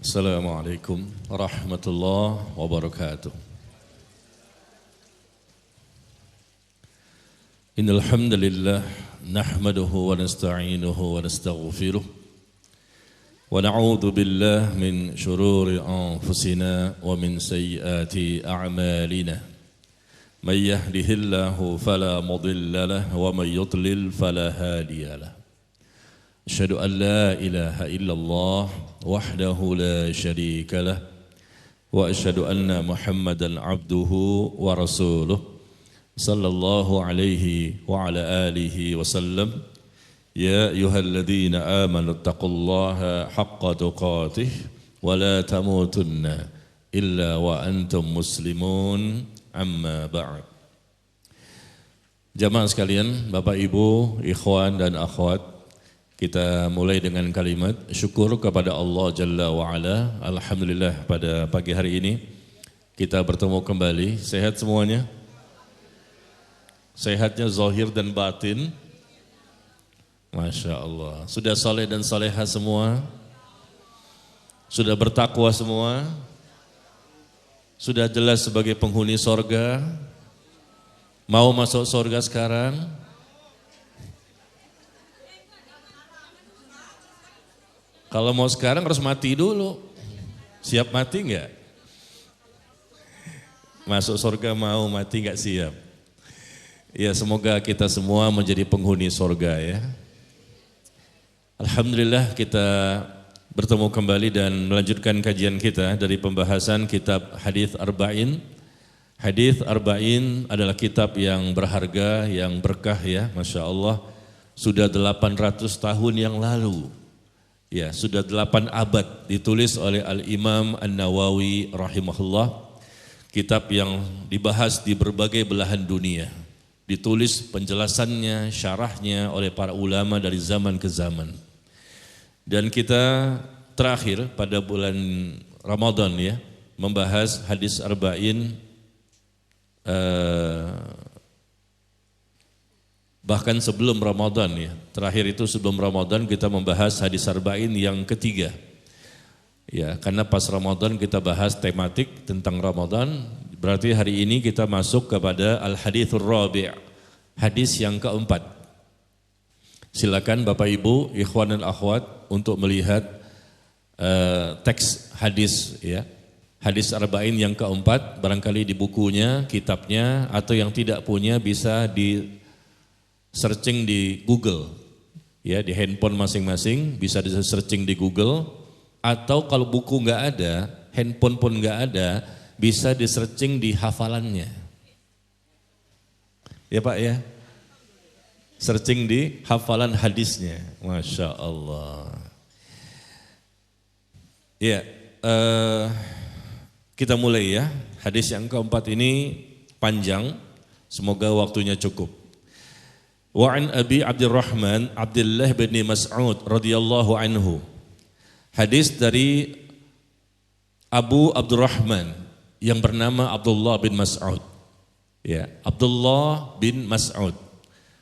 Assalamualaikum warahmatullahi wabarakatuh. Innal hamdalillah nahmaduhu wa nasta'inuhu wa nastaghfiruh wa na'udzu billahi min shururi anfusina wa min sayyiati a'malina. May yahdihillahu fala mudilla lahu wa may yudlil fala hadiya lahu. Asyhadu an la ilaha illallah wahdahu la syarika lah wa asyhadu anna Muhammadan abduhu wa rasuluh sallallahu alaihi wa ala alihi wa sallam. Ya ayyuhalladzina amanu taqullaha haqqa tuqatih wa la tamutunna illa wa antum muslimun, amma ba'd. Jamaah sekalian, Bapak Ibu, ikhwan dan akhwat, kita mulai dengan kalimat syukur kepada Allah Jalla wa'ala. Alhamdulillah pada pagi hari ini kita bertemu kembali. Sehat semuanya? Sehatnya zahir dan batin? Masya Allah. Sudah saleh dan salehah semua? Sudah bertakwa semua? Sudah jelas sebagai penghuni sorga? Mau masuk sorga sekarang? Kalau mau sekarang harus mati dulu. Siap mati enggak? Masuk surga mau, mati enggak siap? Ya, semoga kita semua menjadi penghuni surga ya. Alhamdulillah kita bertemu kembali dan melanjutkan kajian kita dari pembahasan kitab Hadits Arba'in. Hadits Arba'in adalah kitab yang berharga, yang berkah ya, Masya Allah. Sudah 800 tahun yang lalu. Ya, sudah 8 abad ditulis oleh Al-Imam An-Nawawi rahimahullah. Kitab yang dibahas di berbagai belahan dunia. Ditulis penjelasannya, syarahnya oleh para ulama dari zaman ke zaman. Dan kita terakhir pada bulan Ramadan ya, membahas hadis Arba'in, bahkan sebelum Ramadan ya, terakhir itu sebelum Ramadan kita membahas hadis Arba'in yang ketiga. Ya, karena pas Ramadan kita bahas tematik tentang Ramadan, berarti hari ini kita masuk kepada Al-Hadithur Rabi', hadis yang keempat. Silakan Bapak Ibu, ikhwan dan akhwat untuk melihat teks hadis ya. Hadis Arba'in yang keempat, barangkali di bukunya, kitabnya, atau yang tidak punya bisa di searching di Google, ya di handphone masing-masing bisa di searching di Google, atau kalau buku nggak ada, handphone pun nggak ada, bisa di searching di hafalannya, ya Pak ya, searching di hafalan hadisnya, Masya Allah. Ya, kita mulai ya, hadis yang keempat ini panjang, semoga waktunya cukup. Wa an Abi Abdurrahman Abdullah bin Mas'ud radhiyallahu anhu. Hadis dari Abu Abdurrahman yang bernama Abdullah bin Mas'ud. Ya, Abdullah bin Mas'ud.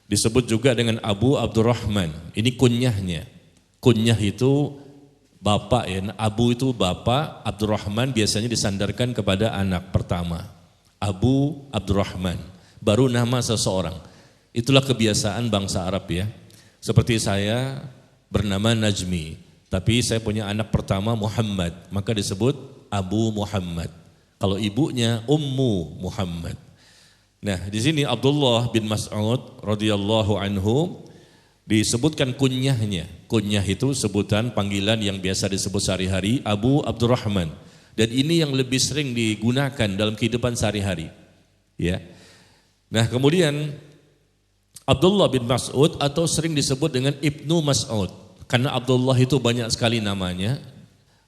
Disebut juga dengan Abu Abdurrahman. Ini kunyahnya. Kunyah itu bapak ya. Abu itu bapak, Abdurrahman biasanya disandarkan kepada anak pertama. Abu Abdurrahman. Baru nama seseorang. Itulah kebiasaan bangsa Arab ya. Seperti saya bernama Najmi, tapi saya punya anak pertama Muhammad, maka disebut Abu Muhammad. Kalau ibunya Ummu Muhammad. Nah, di sini Abdullah bin Mas'ud radhiyallahu anhu disebutkan kunyahnya. Kunyah itu sebutan panggilan yang biasa disebut sehari-hari Abu Abdurrahman. Dan ini yang lebih sering digunakan dalam kehidupan sehari-hari. Ya. Nah, kemudian Abdullah bin Mas'ud atau sering disebut dengan Ibnu Mas'ud. Karena Abdullah itu banyak sekali namanya.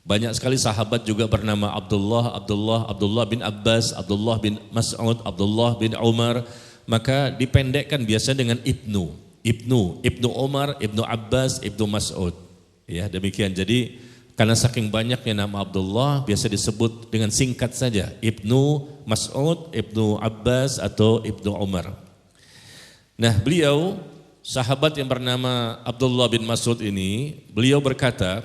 Banyak sekali sahabat juga bernama Abdullah bin Abbas, Abdullah bin Mas'ud, Abdullah bin Umar. Maka dipendekkan biasa dengan Ibnu Umar, Ibnu Abbas, Ibnu Mas'ud. Ya, demikian. Jadi karena saking banyaknya nama Abdullah biasa disebut dengan singkat saja. Ibnu Mas'ud, Ibnu Abbas atau Ibnu Umar. Nah, beliau sahabat yang bernama Abdullah bin Mas'ud ini, beliau berkata,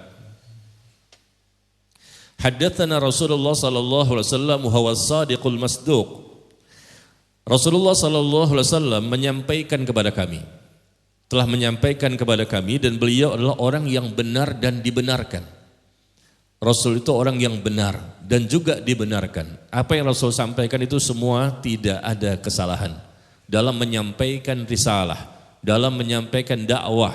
Haddatsana Rasulullah sallallahu alaihi wasallam huwa as-sadiqul masduq. Rasulullah sallallahu alaihi wasallam menyampaikan kepada kami, telah menyampaikan kepada kami, dan beliau adalah orang yang benar dan dibenarkan. Rasul itu orang yang benar dan juga dibenarkan. Apa yang Rasul sampaikan itu semua tidak ada kesalahan dalam menyampaikan risalah, dalam menyampaikan dakwah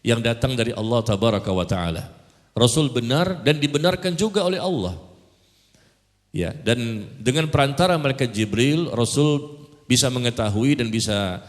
yang datang dari Allah tabaraka wa taala. Rasul benar dan dibenarkan juga oleh Allah. Ya, dan dengan perantara malaikat Jibril, Rasul bisa mengetahui dan bisa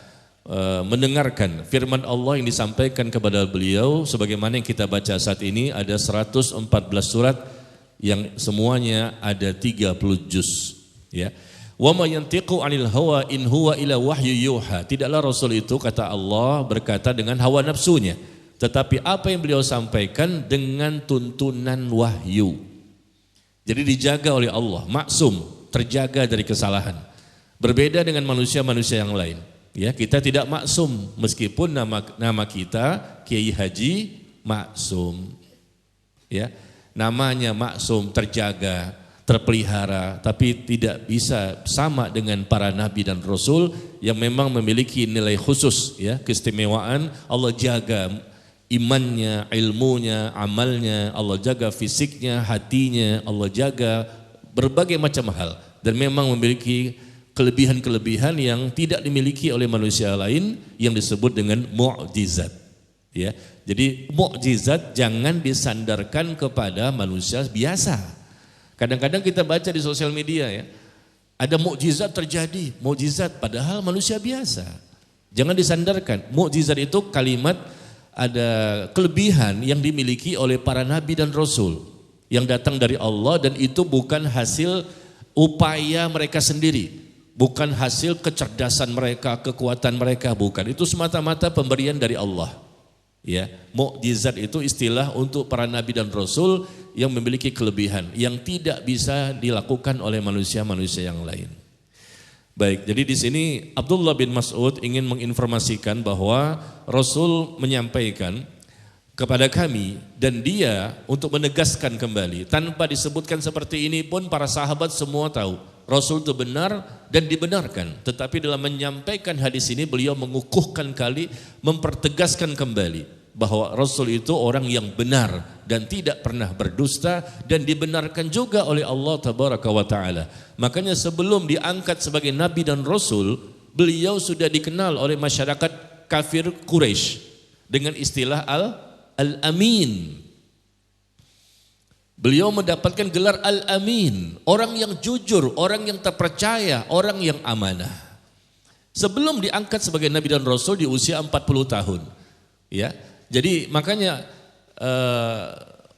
mendengarkan firman Allah yang disampaikan kepada beliau, sebagaimana yang kita baca saat ini. Ada 114 surat yang semuanya ada 30 juz, ya. Wa ma yantiqu 'anil hawa in huwa illa wahyu yuha. Tidaklah Rasul itu, kata Allah, berkata dengan hawa nafsunya, tetapi apa yang beliau sampaikan dengan tuntunan wahyu. Jadi dijaga oleh Allah, maksum, terjaga dari kesalahan. Berbeda dengan manusia-manusia yang lain. Ya, kita tidak maksum, meskipun nama kita Kiai Haji Maksum. Ya, namanya maksum, terjaga, terpelihara, tapi tidak bisa sama dengan para nabi dan rasul yang memang memiliki nilai khusus, ya, keistimewaan. Allah jaga imannya, ilmunya, amalnya, Allah jaga fisiknya, hatinya, Allah jaga berbagai macam hal, dan memang memiliki kelebihan-kelebihan yang tidak dimiliki oleh manusia lain yang disebut dengan mukjizat. Ya, jadi mukjizat jangan disandarkan kepada manusia biasa. Kadang-kadang kita baca di sosial media, ya, ada mukjizat terjadi, mukjizat padahal manusia biasa. Jangan disandarkan. Mukjizat itu kalimat, ada kelebihan yang dimiliki oleh para nabi dan rasul yang datang dari Allah, dan itu bukan hasil upaya mereka sendiri. Bukan hasil kecerdasan mereka, kekuatan mereka, bukan. Itu semata-mata pemberian dari Allah. Ya, mukjizat itu istilah untuk para nabi dan rasul yang memiliki kelebihan yang tidak bisa dilakukan oleh manusia-manusia yang lain. Baik, jadi di sini Abdullah bin Mas'ud ingin menginformasikan bahwa Rasul menyampaikan kepada kami, dan dia untuk menegaskan kembali, tanpa disebutkan seperti ini pun para sahabat semua tahu Rasul itu benar dan dibenarkan. Tetapi dalam menyampaikan hadis ini beliau mengukuhkan kali, mempertegaskan kembali bahwa Rasul itu orang yang benar dan tidak pernah berdusta, dan dibenarkan juga oleh Allah tabaraka wa taala. Makanya sebelum diangkat sebagai nabi dan rasul, beliau sudah dikenal oleh masyarakat kafir Quraisy dengan istilah Al-Amin. Beliau mendapatkan gelar Al-Amin, orang yang jujur, orang yang terpercaya, orang yang amanah. Sebelum diangkat sebagai nabi dan rasul di usia 40 tahun. Ya. Jadi makanya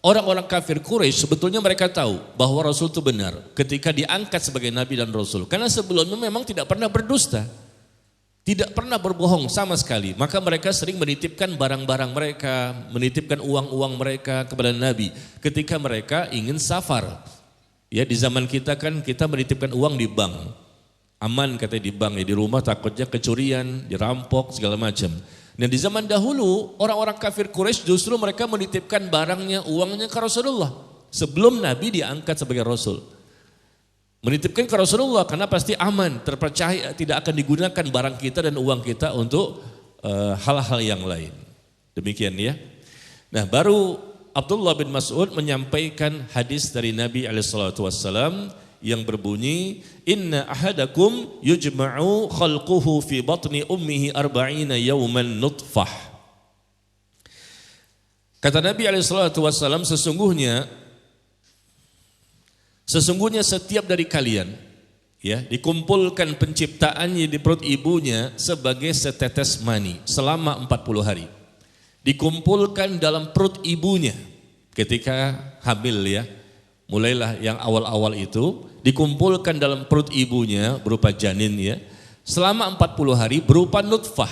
orang-orang kafir Quraisy sebetulnya mereka tahu bahwa Rasul itu benar ketika diangkat sebagai nabi dan rasul. Karena sebelumnya memang tidak pernah berdusta. Tidak pernah berbohong sama sekali. Maka mereka sering menitipkan barang-barang mereka, menitipkan uang-uang mereka kepada Nabi ketika mereka ingin safar. Ya, di zaman kita kan kita menitipkan uang di bank. Aman katanya di bank, ya, di rumah takutnya kecurian, dirampok segala macam. Nah, di zaman dahulu orang-orang kafir Quraisy justru mereka menitipkan barangnya, uangnya ke Rasulullah sebelum Nabi diangkat sebagai rasul. Menitipkan ke Rasulullah karena pasti aman, terpercaya, tidak akan digunakan barang kita dan uang kita untuk hal-hal yang lain. Demikian, ya. Nah, baru Abdullah bin Mas'ud menyampaikan hadis dari Nabi SAW yang berbunyi, inna ahadakum yujma'u khalquhu fi batni ummihi arba'ina yawman nutfah. Kata Nabi SAW, sesungguhnya setiap dari kalian, ya, dikumpulkan penciptaannya di perut ibunya sebagai setetes mani selama 40 hari. Dikumpulkan dalam perut ibunya ketika hamil, ya. Mulailah yang awal-awal itu dikumpulkan dalam perut ibunya berupa janin, ya. Selama 40 hari berupa nutfah.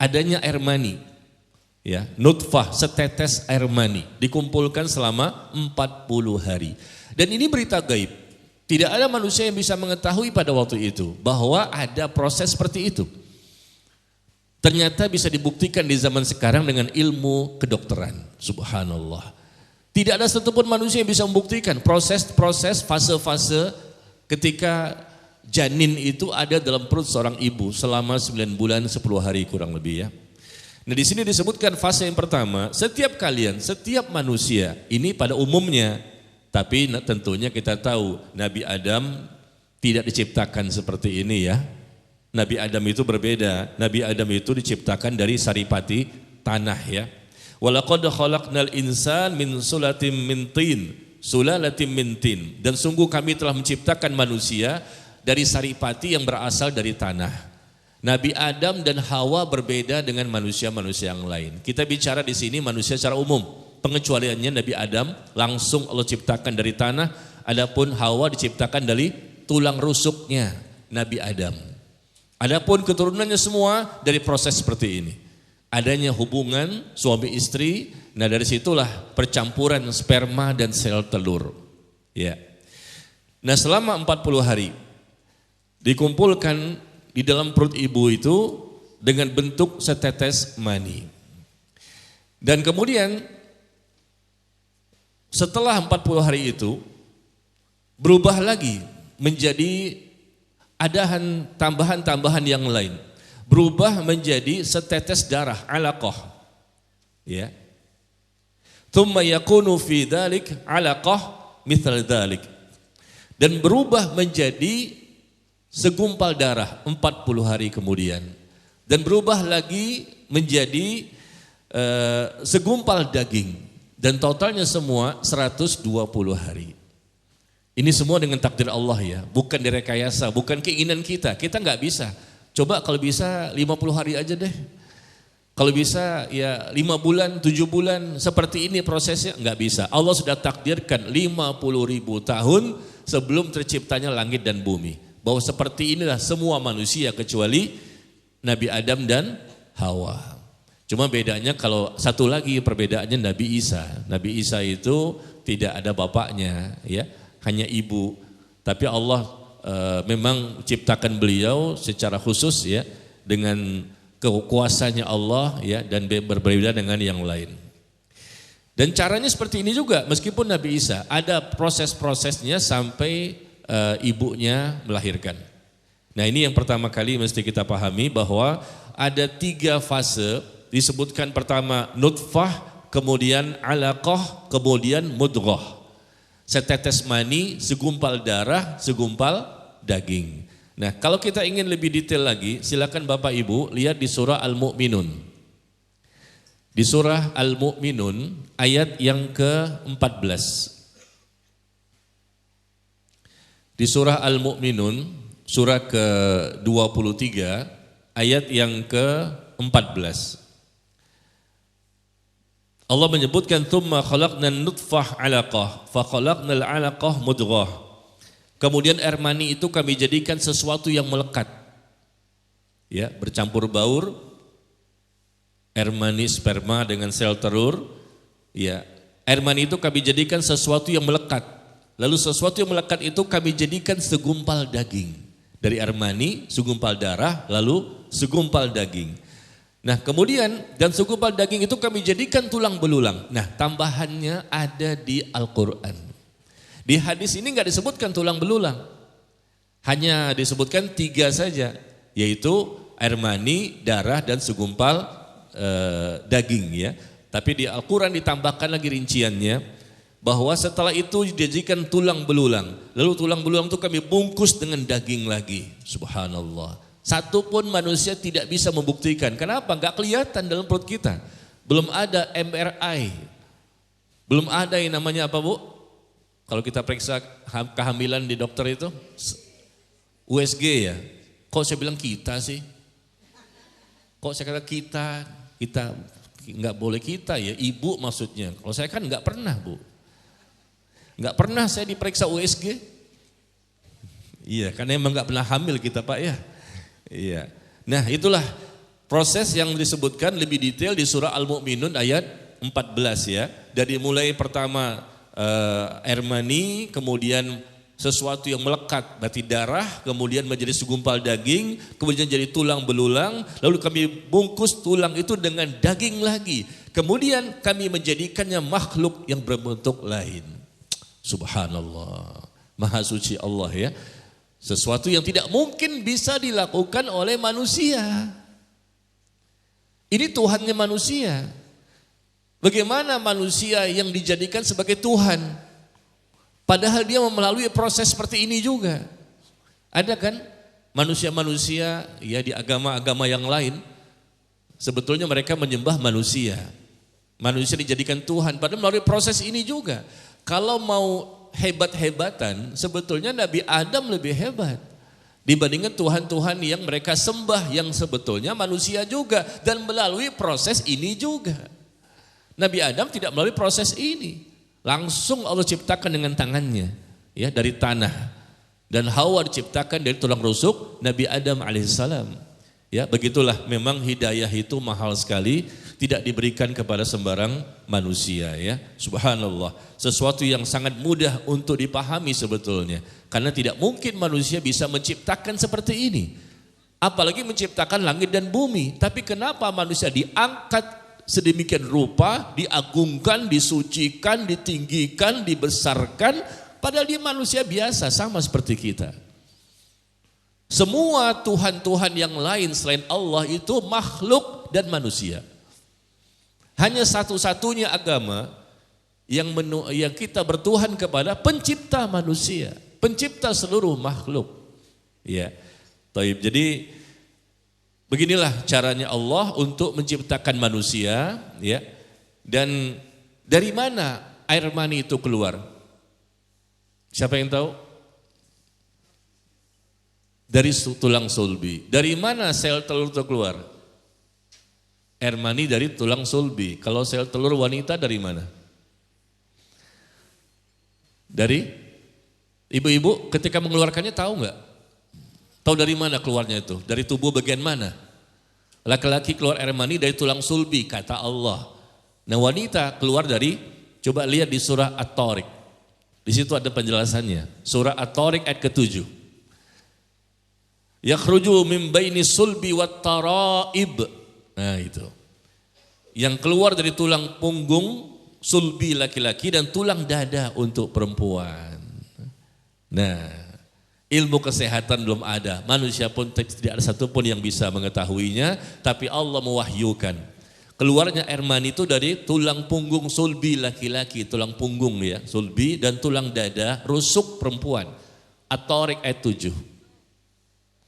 Adanya air mani. Ya, nutfah, setetes air mani dikumpulkan selama 40 hari. Dan ini berita gaib. Tidak ada manusia yang bisa mengetahui pada waktu itu bahwa ada proses seperti itu. Ternyata bisa dibuktikan di zaman sekarang dengan ilmu kedokteran. Subhanallah. Tidak ada satupun manusia yang bisa membuktikan proses-proses, fase-fase ketika janin itu ada dalam perut seorang ibu selama 9 bulan 10 hari kurang lebih ya. Nah di sini disebutkan fase yang pertama, setiap manusia ini pada umumnya, tapi tentunya kita tahu Nabi Adam tidak diciptakan seperti ini ya. Nabi Adam itu berbeda, Nabi Adam itu diciptakan dari saripati tanah ya. Walaqad khalaqnal insan min sulalatin min tin. Dan sungguh kami telah menciptakan manusia dari saripati yang berasal dari tanah. Nabi Adam dan Hawa berbeda dengan manusia-manusia yang lain. Kita bicara di sini manusia secara umum. Pengecualiannya Nabi Adam langsung Allah ciptakan dari tanah, adapun Hawa diciptakan dari tulang rusuknya Nabi Adam. Adapun keturunannya semua dari proses seperti ini. Adanya hubungan suami istri, nah dari situlah percampuran sperma dan sel telur. Ya. Nah selama 40 hari dikumpulkan di dalam perut ibu itu dengan bentuk setetes mani. Dan kemudian setelah 40 hari itu berubah lagi menjadi tambahan-tambahan yang lain. Berubah menjadi setetes darah, alaqah. Ya. Tsumma yakunu fi dzalik alaqah mithal dzalik. Dan berubah menjadi segumpal darah 40 hari kemudian. Dan berubah lagi menjadi segumpal daging. Dan totalnya semua 120 hari. Ini semua dengan takdir Allah ya, bukan direkayasa, bukan keinginan kita. Kita nggak bisa. Coba kalau bisa 50 hari aja deh. Kalau bisa ya 5 bulan, 7 bulan, seperti ini prosesnya nggak bisa. Allah sudah takdirkan 50.000 tahun sebelum terciptanya langit dan bumi. Bahwa seperti inilah semua manusia kecuali Nabi Adam dan Hawa. Cuma bedanya kalau satu lagi perbedaannya Nabi Isa. Nabi Isa itu tidak ada bapaknya ya, hanya ibu. Tapi Allah memang ciptakan beliau secara khusus ya dengan kekuasaannya Allah ya dan berbeda dengan yang lain. Dan caranya seperti ini juga meskipun Nabi Isa ada proses-prosesnya sampai ibunya melahirkan. Nah ini yang pertama kali mesti kita pahami bahwa ada 3 fase disebutkan pertama nutfah, kemudian alaqah, kemudian mudghah. Setetes mani, segumpal darah, segumpal daging. Nah kalau kita ingin lebih detail lagi silakan Bapak Ibu lihat di surah Al-Mu'minun. Di surah Al-Mu'minun ayat yang ke-14. Di surah Al-Mu'minun, surah ke-23, ayat yang ke-14. Allah menyebutkan, "Tsumma khalaqnan nutfah 'alaqah, fa khalaqnal 'alaqah mudghah." Kemudian air mani itu kami jadikan sesuatu yang melekat. Ya, bercampur baur, air mani sperma dengan sel telur, ya. Air mani itu kami jadikan sesuatu yang melekat. Lalu sesuatu yang melekat itu kami jadikan segumpal daging. Dari air mani, segumpal darah, lalu segumpal daging. Nah kemudian, dan segumpal daging itu kami jadikan tulang belulang. Nah tambahannya ada di Al-Quran. Di hadis ini nggak disebutkan tulang belulang. Hanya disebutkan 3 saja. Yaitu air mani, darah, dan segumpal daging ya. Tapi di Al-Quran ditambahkan lagi rinciannya. Bahwa setelah itu dijadikan tulang belulang. Lalu tulang belulang itu kami bungkus dengan daging lagi. Subhanallah. Satu pun manusia tidak bisa membuktikan. Kenapa? Enggak kelihatan dalam perut kita. Belum ada MRI. Belum ada yang namanya apa Bu? Kalau kita periksa kehamilan di dokter itu. USG ya. Kok saya bilang kita sih? Kok saya kata kita? Kita enggak boleh kita ya. Ibu maksudnya. Kalau saya kan enggak pernah Bu. Enggak pernah saya diperiksa USG. Iya, karena emang enggak pernah hamil kita Pak ya. Iya. Nah, itulah proses yang disebutkan lebih detail di surah Al-Mu'minun ayat 14 ya. Dari mulai pertama air mani, kemudian sesuatu yang melekat, berarti darah, kemudian menjadi segumpal daging, kemudian jadi tulang belulang, lalu kami bungkus tulang itu dengan daging lagi. Kemudian kami menjadikannya makhluk yang berbentuk lain. Subhanallah. Maha suci Allah ya. Sesuatu yang tidak mungkin bisa dilakukan oleh manusia. Ini Tuhannya manusia. Bagaimana manusia yang dijadikan sebagai Tuhan? Padahal dia melalui proses seperti ini juga. Ada kan manusia-manusia ya di agama-agama yang lain. Sebetulnya mereka menyembah manusia. Manusia dijadikan Tuhan. Padahal melalui proses ini juga. Kalau mau hebat-hebatan, sebetulnya Nabi Adam lebih hebat dibandingkan Tuhan-Tuhan yang mereka sembah, yang sebetulnya manusia juga dan melalui proses ini juga. Nabi Adam tidak melalui proses ini, langsung Allah ciptakan dengan tangannya, ya dari tanah, dan Hawa diciptakan dari tulang rusuk Nabi Adam alaihissalam. Ya begitulah, memang hidayah itu mahal sekali, tidak diberikan kepada sembarang manusia ya. Subhanallah, sesuatu yang sangat mudah untuk dipahami sebetulnya. Karena tidak mungkin manusia bisa menciptakan seperti ini. Apalagi menciptakan langit dan bumi. Tapi kenapa manusia diangkat sedemikian rupa, diagungkan, disucikan, ditinggikan, dibesarkan, padahal dia manusia biasa sama seperti kita. Semua Tuhan-Tuhan yang lain selain Allah itu makhluk dan manusia. Hanya satu-satunya agama yang kita bertuhan kepada pencipta manusia, pencipta seluruh makhluk. Ya. Taib. Jadi beginilah caranya Allah untuk menciptakan manusia, ya. Dan dari mana air mani itu keluar? Siapa yang tahu? Dari tulang sulbi. Dari mana sel telur itu keluar? Air mani dari tulang sulbi. Kalau sel telur wanita dari mana? Dari ibu-ibu ketika mengeluarkannya tahu nggak? Tahu dari mana keluarnya itu? Dari tubuh bagian mana? Laki-laki keluar air mani dari tulang sulbi kata Allah. Nah wanita keluar dari, coba lihat di surah At-Tariq. Di situ ada penjelasannya. Surah At-Tariq ayat ke-7. Yakhruju min baini sulbi wat taraib. Nah itu. Yang keluar dari tulang punggung sulbi laki-laki dan tulang dada untuk perempuan. Nah, ilmu kesehatan belum ada. Manusia pun tidak ada satupun yang bisa mengetahuinya, tapi Allah mewahyukan. Keluarnya air mani itu dari tulang punggung sulbi laki-laki, tulang punggung ya, sulbi, dan tulang dada rusuk perempuan. At-Tariq ayat 7.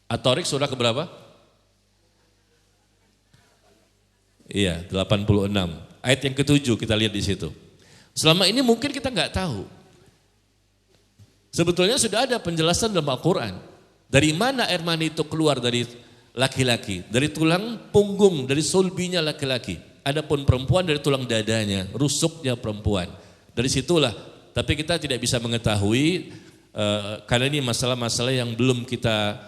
At-Tariq surah keberapa? Iya, 86. Ayat yang ke-7 kita lihat di situ. Selama ini mungkin kita nggak tahu. Sebetulnya sudah ada penjelasan dalam Al-Quran. Dari mana air mani itu keluar dari laki-laki? Dari tulang punggung, dari sulbinya laki-laki. Adapun perempuan dari tulang dadanya, rusuknya perempuan. Dari situlah, tapi kita tidak bisa mengetahui karena ini masalah-masalah yang belum kita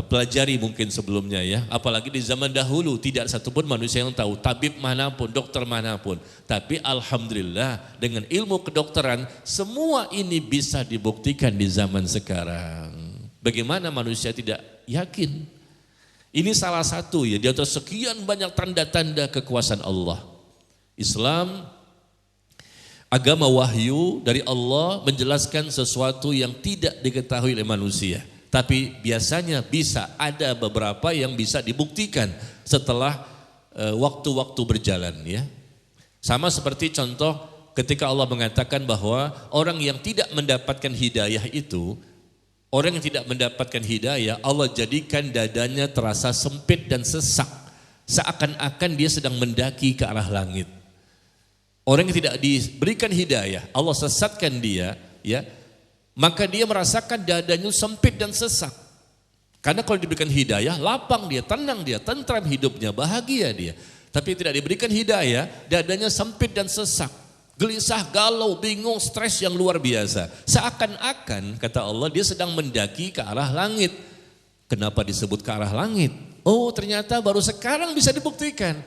pelajari mungkin sebelumnya ya, apalagi di zaman dahulu tidak satupun manusia yang tahu, tabib manapun, dokter manapun. Tapi alhamdulillah dengan ilmu kedokteran semua ini bisa dibuktikan di zaman sekarang. Bagaimana manusia tidak yakin? Ini salah satu ya di atas sekian banyak tanda-tanda kekuasaan Allah. Islam agama wahyu dari Allah menjelaskan sesuatu yang tidak diketahui oleh manusia. Tapi biasanya bisa ada beberapa yang bisa dibuktikan setelah waktu-waktu berjalan ya. Sama seperti contoh ketika Allah mengatakan bahwa orang yang tidak mendapatkan hidayah itu, orang yang tidak mendapatkan hidayah Allah jadikan dadanya terasa sempit dan sesak. Seakan-akan dia sedang mendaki ke arah langit. Orang yang tidak diberikan hidayah, Allah sesatkan dia ya. Maka dia merasakan dadanya sempit dan sesak. Karena kalau diberikan hidayah, lapang dia, tenang dia, tentram hidupnya, bahagia dia. Tapi tidak diberikan hidayah, dadanya sempit dan sesak. Gelisah, galau, bingung, stres yang luar biasa. Seakan-akan, kata Allah, dia sedang mendaki ke arah langit. Kenapa disebut ke arah langit? Oh ternyata baru sekarang bisa dibuktikan.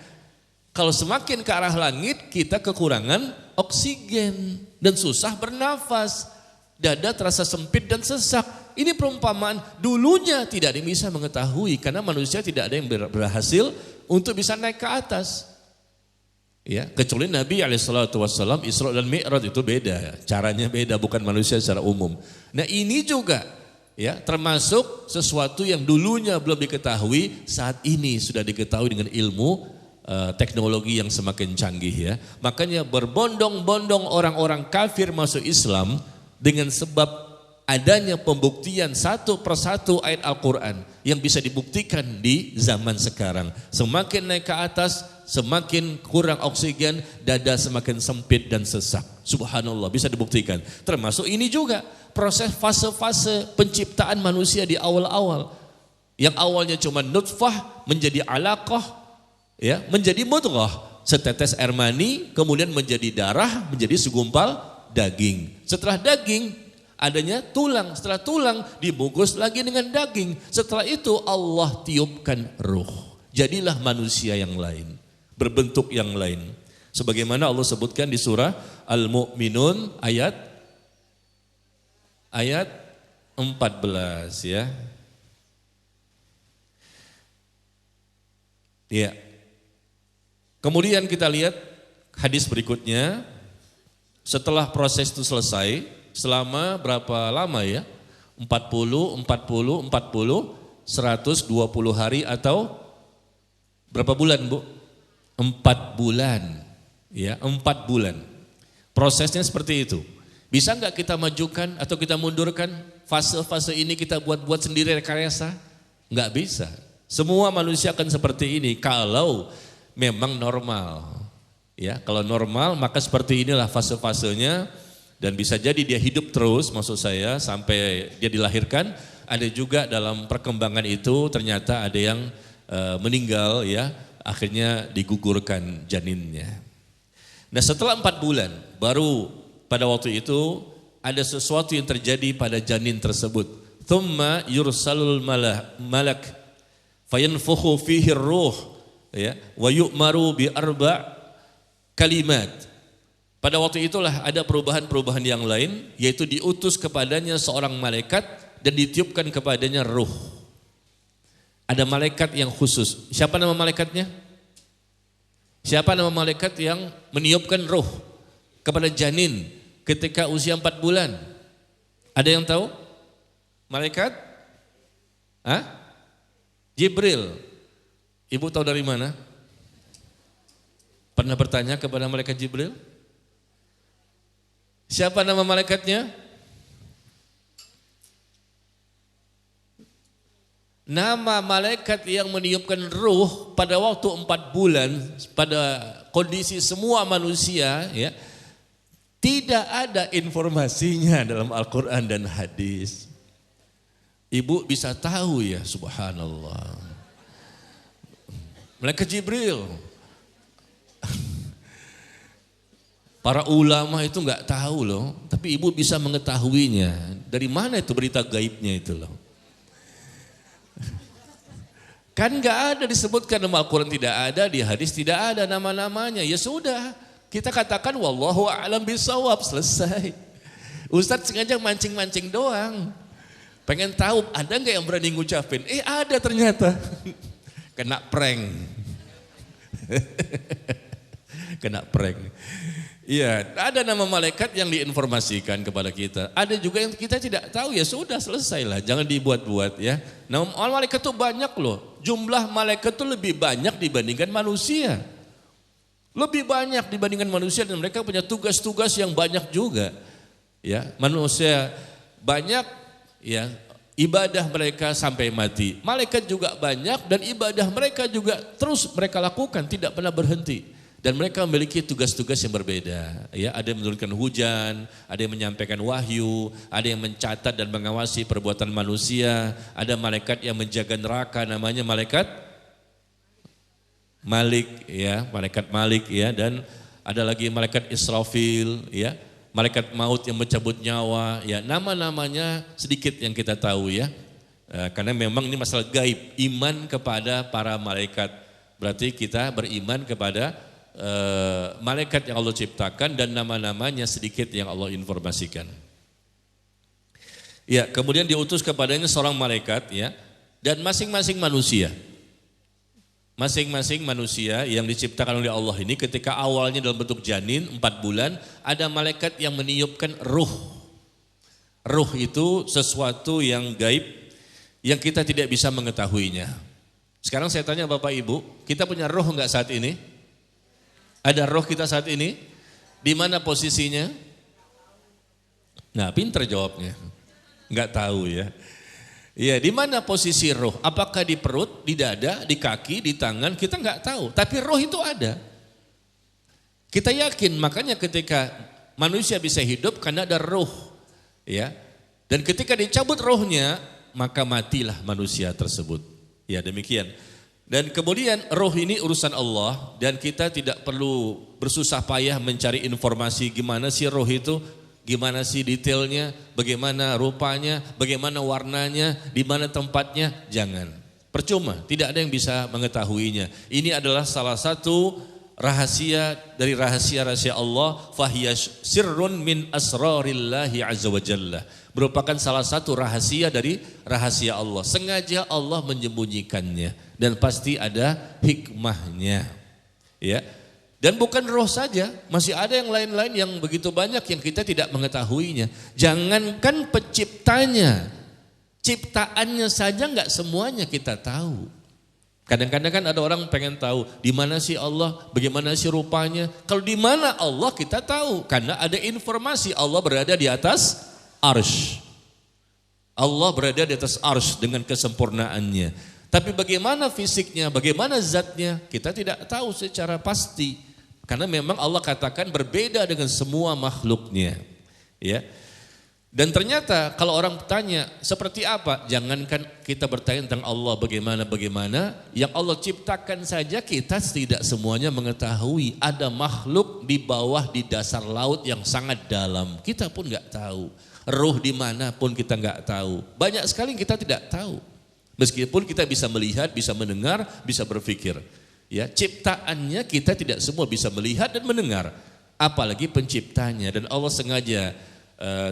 Kalau semakin ke arah langit, kita kekurangan oksigen dan susah bernafas. Dada terasa sempit dan sesak. Ini perumpamaan dulunya tidak ada yang bisa mengetahui karena manusia tidak ada yang berhasil untuk bisa naik ke atas. Ya, kecuali Nabi SAW Isra dan Mi'raj itu beda, caranya beda, bukan manusia secara umum. Nah ini juga ya termasuk sesuatu yang dulunya belum diketahui, saat ini sudah diketahui dengan ilmu teknologi yang semakin canggih ya. Makanya berbondong-bondong orang-orang kafir masuk Islam dengan sebab adanya pembuktian satu persatu ayat Al-Quran yang bisa dibuktikan di zaman sekarang. Semakin naik ke atas, semakin kurang oksigen, dada semakin sempit dan sesak. Subhanallah, bisa dibuktikan. Termasuk ini juga proses fase-fase penciptaan manusia di awal-awal. Yang awalnya cuma nutfah menjadi alaqah, ya, menjadi mudghah, setetes air mani, kemudian menjadi darah, menjadi segumpal daging. Setelah daging adanya tulang, setelah tulang dibungkus lagi dengan daging. Setelah itu Allah tiupkan ruh. Jadilah manusia yang lain, berbentuk yang lain. Sebagaimana Allah sebutkan di surah Al-Mu'minun ayat 14 ya. Ya. Kemudian kita lihat hadis berikutnya. Setelah proses itu selesai, selama berapa lama ya? 40, 120 hari atau berapa bulan Bu? 4 bulan. Ya, 4 bulan. Prosesnya seperti itu. Bisa enggak kita majukan atau kita mundurkan fase-fase ini, kita buat sendiri rekayasa? Enggak bisa. Semua manusia akan seperti ini kalau memang normal. Ya, kalau normal maka seperti inilah fase-fasenya, dan bisa jadi dia hidup terus, maksud saya sampai dia dilahirkan. Ada juga dalam perkembangan itu ternyata ada yang meninggal ya, akhirnya digugurkan janinnya. Nah setelah 4 bulan baru pada waktu itu ada sesuatu yang terjadi pada janin tersebut. Thumma yursalul malak fayanfukhu fihi ruh ya wa yu'maru bi arba' kalimat. Pada waktu itulah ada perubahan-perubahan yang lain, yaitu diutus kepadanya seorang malaikat dan ditiupkan kepadanya ruh. Ada malaikat yang khusus. Siapa nama malaikatnya? Siapa nama malaikat yang meniupkan ruh kepada janin ketika usia 4 bulan? Ada yang tahu? Malaikat? Jibril. Ibu tahu dari mana? Pernah bertanya kepada malaikat Jibril? Siapa nama malaikatnya? Nama malaikat yang meniupkan ruh pada waktu 4 bulan pada kondisi semua manusia ya, tidak ada informasinya dalam Al-Quran dan hadis. Ibu bisa tahu ya, subhanallah. Malaikat Jibril. Para ulama itu enggak tahu loh, tapi ibu bisa mengetahuinya. Dari mana itu berita gaibnya itu loh? Kan enggak ada disebutkan dalam Al-Quran, tidak ada, di hadis tidak ada nama-namanya. Ya sudah, kita katakan wallahu a'lam bishawab, selesai. Ustadz sengaja mancing-mancing doang. Pengen tahu ada enggak yang berani ngucapin? Ada ternyata. Kena prank. Kena prank. Iya, ada nama malaikat yang diinformasikan kepada kita. Ada juga yang kita tidak tahu, ya sudah selesailah, jangan dibuat-buat ya. Nama malaikat itu banyak loh. Jumlah malaikat itu lebih banyak dibandingkan manusia. Lebih banyak dibandingkan manusia, dan mereka punya tugas-tugas yang banyak juga. Ya, manusia banyak ya, ibadah mereka sampai mati. Malaikat juga banyak dan ibadah mereka juga terus mereka lakukan, tidak pernah berhenti. Dan mereka memiliki tugas-tugas yang berbeda. Ya, ada yang menurunkan hujan, ada yang menyampaikan wahyu, ada yang mencatat dan mengawasi perbuatan manusia, ada malaikat yang menjaga neraka, namanya malaikat Malik, ya, malaikat Malik, ya, dan ada lagi malaikat Israfil, ya, malaikat maut yang mencabut nyawa, ya, nama-namanya sedikit yang kita tahu, ya, karena memang ini masalah gaib, iman kepada para malaikat, berarti kita beriman kepada malaikat yang Allah ciptakan dan nama-namanya sedikit yang Allah informasikan. Ya, kemudian diutus kepadanya seorang malaikat ya, dan masing-masing manusia. Masing-masing manusia yang diciptakan oleh Allah ini ketika awalnya dalam bentuk janin 4 bulan, ada malaikat yang meniupkan ruh. Ruh itu sesuatu yang gaib yang kita tidak bisa mengetahuinya. Sekarang saya tanya Bapak Ibu, kita punya roh enggak saat ini? Ada roh kita saat ini? Di mana posisinya? Nah, pinter jawabnya. Enggak tahu ya. Iya, di mana posisi roh? Apakah di perut, di dada, di kaki, di tangan? Kita enggak tahu. Tapi roh itu ada. Kita yakin, makanya ketika manusia bisa hidup karena ada roh, ya. Dan ketika dicabut rohnya, maka matilah manusia tersebut. Ya, demikian. Dan kemudian roh ini urusan Allah dan kita tidak perlu bersusah payah mencari informasi gimana sih roh itu. Gimana sih detailnya, bagaimana rupanya, bagaimana warnanya, di mana tempatnya, jangan. Percuma, tidak ada yang bisa mengetahuinya. Ini adalah salah satu rahasia dari rahasia-rahasia Allah, fahiya sirrun min asrarillahi azza wa jalla. Merupakan salah satu rahasia dari rahasia Allah. Sengaja Allah menyembunyikannya dan pasti ada hikmahnya. Ya. Dan bukan roh saja, masih ada yang lain-lain yang begitu banyak yang kita tidak mengetahuinya. Jangankan penciptanya, ciptaannya saja enggak semuanya kita tahu. Kadang-kadang kan ada orang pengen tahu di mana sih Allah, bagaimana sih rupanya. Kalau di mana Allah kita tahu, karena ada informasi Allah berada di atas arsy. Allah berada di atas arsy dengan kesempurnaannya. Tapi bagaimana fisiknya, bagaimana zatnya, kita tidak tahu secara pasti. Karena memang Allah katakan berbeda dengan semua makhluknya. Ya. Dan ternyata kalau orang bertanya seperti apa, jangankan kita bertanya tentang Allah bagaimana, yang Allah ciptakan saja kita tidak semuanya mengetahui. Ada makhluk di bawah di dasar laut yang sangat dalam, kita pun nggak tahu. Ruh di mana pun kita nggak tahu. Banyak sekali yang kita tidak tahu. Meskipun kita bisa melihat, bisa mendengar, bisa berpikir. Ya, ciptaannya kita tidak semua bisa melihat dan mendengar, apalagi penciptanya. Dan Allah sengaja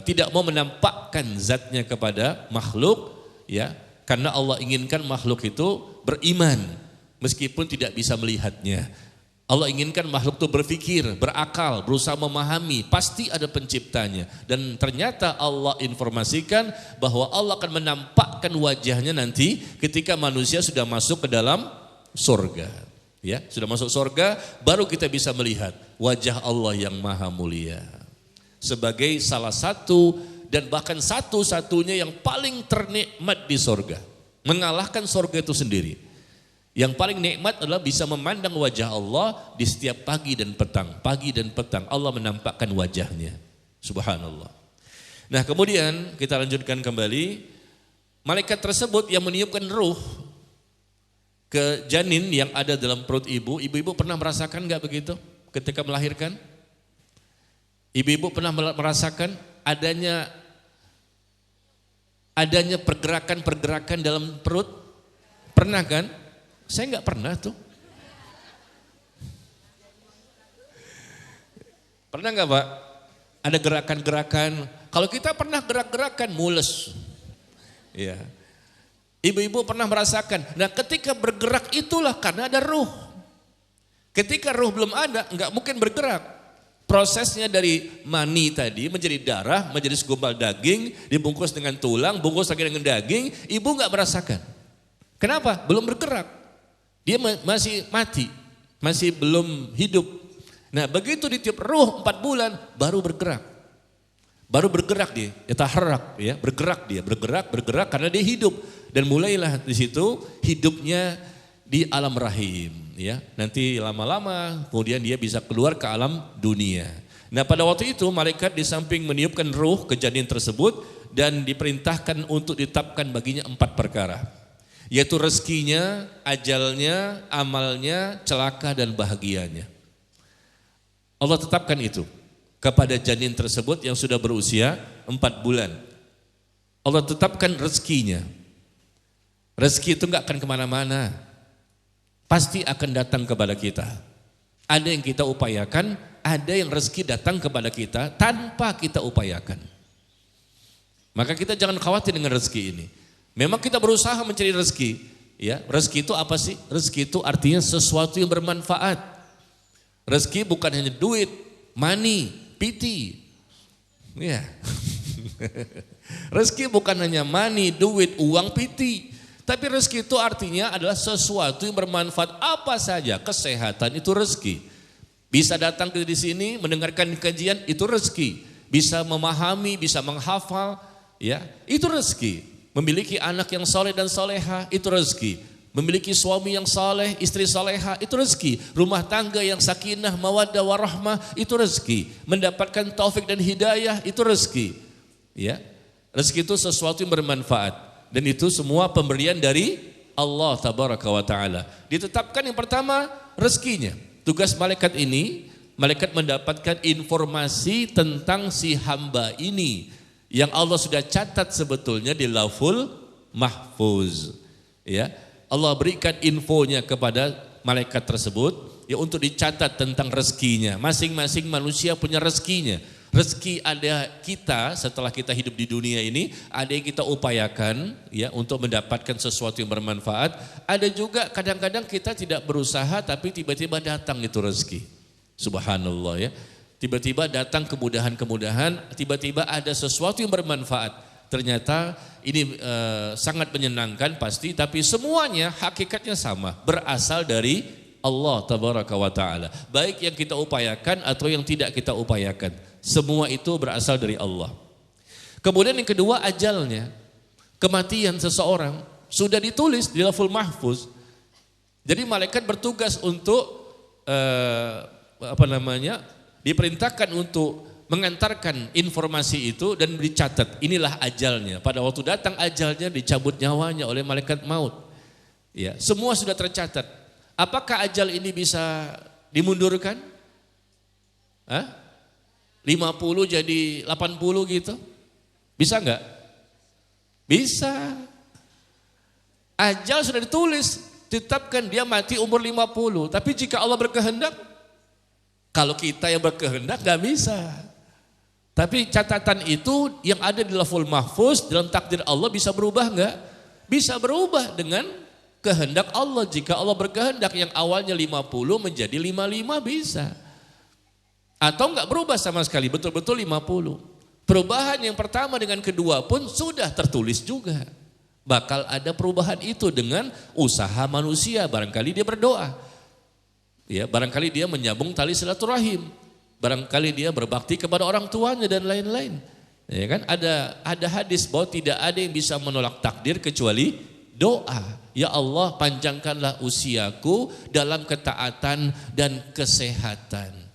tidak mau menampakkan zatnya kepada makhluk, ya, karena Allah inginkan makhluk itu beriman meskipun tidak bisa melihatnya. Allah inginkan makhluk itu berpikir, berakal, berusaha memahami, pasti ada penciptanya. Dan ternyata Allah informasikan bahwa Allah akan menampakkan wajahnya nanti ketika manusia sudah masuk ke dalam surga. Ya, sudah masuk surga, baru kita bisa melihat wajah Allah yang maha mulia. Sebagai salah satu dan bahkan satu-satunya yang paling ternikmat di surga. Mengalahkan surga itu sendiri. Yang paling nikmat adalah bisa memandang wajah Allah di setiap pagi dan petang. Pagi dan petang Allah menampakkan wajahnya. Subhanallah. Nah, kemudian kita lanjutkan kembali. Malaikat tersebut yang meniupkan ruh ke janin yang ada dalam perut ibu. Ibu-ibu pernah merasakan enggak begitu ketika melahirkan? Ibu-ibu pernah merasakan adanya pergerakan-pergerakan dalam perut? Pernah kan? Saya enggak pernah tuh. Pernah enggak Pak? Ada gerakan-gerakan. Kalau kita pernah gerak-gerakan mules. Iya. Ibu-ibu pernah merasakan. Nah, ketika bergerak itulah karena ada ruh. Ketika ruh belum ada, enggak mungkin bergerak. Prosesnya dari mani tadi menjadi darah, menjadi segumpal daging, dibungkus dengan tulang, bungkus lagi dengan daging, ibu enggak merasakan. Kenapa? Belum bergerak. Dia masih mati, masih belum hidup. Nah, begitu ditiup ruh 4 bulan baru bergerak. Baru bergerak dia, yataharrak ya, bergerak karena dia hidup. Dan mulailah di situ hidupnya di alam rahim ya. Nanti lama-lama kemudian dia bisa keluar ke alam dunia. Nah, pada waktu itu malaikat di samping meniupkan ruh ke janin tersebut dan diperintahkan untuk ditetapkan baginya 4 perkara. Yaitu rezekinya, ajalnya, amalnya, celaka dan bahagianya. Allah tetapkan itu kepada janin tersebut yang sudah berusia 4 bulan. Allah tetapkan rezekinya. Rezeki itu enggak akan kemana-mana. Pasti akan datang kepada kita. Ada yang kita upayakan, ada yang rezeki datang kepada kita tanpa kita upayakan. Maka kita jangan khawatir dengan rezeki ini. Memang kita berusaha mencari rezeki, Ya, rezeki itu apa sih? Rezeki itu artinya sesuatu yang bermanfaat. Rezeki bukan hanya duit, money, piti. Ya. Rezeki bukan hanya money, duit, uang, piti. Tapi rezeki itu artinya adalah sesuatu yang bermanfaat apa saja. Kesehatan itu rezeki. Bisa datang ke di sini mendengarkan kajian itu rezeki. Bisa memahami, bisa menghafal, ya itu rezeki. Memiliki anak yang soleh dan soleha itu rezeki. Memiliki suami yang soleh, istri soleha itu rezeki. Rumah tangga yang sakinah, mawaddah, warahmah itu rezeki. Mendapatkan taufik dan hidayah itu rezeki. Ya, rezeki itu sesuatu yang bermanfaat. Dan itu semua pemberian dari Allah tabaraka wa ta'ala. Ditetapkan yang pertama rezekinya. Tugas malaikat ini, malaikat mendapatkan informasi tentang si hamba ini. Yang Allah sudah catat sebetulnya di Lauhul Mahfuz. Ya, Allah berikan infonya kepada malaikat tersebut ya untuk dicatat tentang rezekinya. Masing-masing manusia punya rezekinya. Rezeki ada kita setelah kita hidup di dunia ini, ada yang kita upayakan ya untuk mendapatkan sesuatu yang bermanfaat. Ada juga kadang-kadang kita tidak berusaha tapi tiba-tiba datang itu rezeki. Subhanallah ya. Tiba-tiba datang kemudahan-kemudahan, tiba-tiba ada sesuatu yang bermanfaat. Ternyata ini sangat menyenangkan pasti, tapi semuanya hakikatnya sama, berasal dari Allah tabaraka wa ta'ala. Baik yang kita upayakan atau yang tidak kita upayakan. Semua itu berasal dari Allah. Kemudian yang kedua ajalnya. Kematian seseorang sudah ditulis di Lauhul Mahfuz. Jadi malaikat bertugas untuk diperintahkan untuk mengantarkan informasi itu dan dicatat. Inilah ajalnya. Pada waktu datang ajalnya dicabut nyawanya oleh malaikat maut. Ya, semua sudah tercatat. Apakah ajal ini bisa dimundurkan? 50 jadi 80 gitu? Bisa enggak? Bisa. Ajal sudah ditulis, ditetapkan dia mati umur 50. Tapi jika Allah berkehendak, kalau kita yang berkehendak enggak bisa. Tapi catatan itu yang ada di Lauhul Mahfuz dalam takdir Allah bisa berubah enggak? Bisa berubah dengan kehendak Allah. Jika Allah berkehendak yang awalnya 50 menjadi 55 bisa. Atau enggak berubah sama sekali, betul-betul 50. Perubahan yang pertama dengan kedua pun sudah tertulis juga. Bakal ada perubahan itu dengan usaha manusia, barangkali dia berdoa. Ya, barangkali dia menyambung tali silaturahim. Barangkali dia berbakti kepada orang tuanya dan lain-lain. Ya kan? Ada hadis bahwa tidak ada yang bisa menolak takdir kecuali doa. Ya Allah, panjangkanlah usiaku dalam ketaatan dan kesehatan.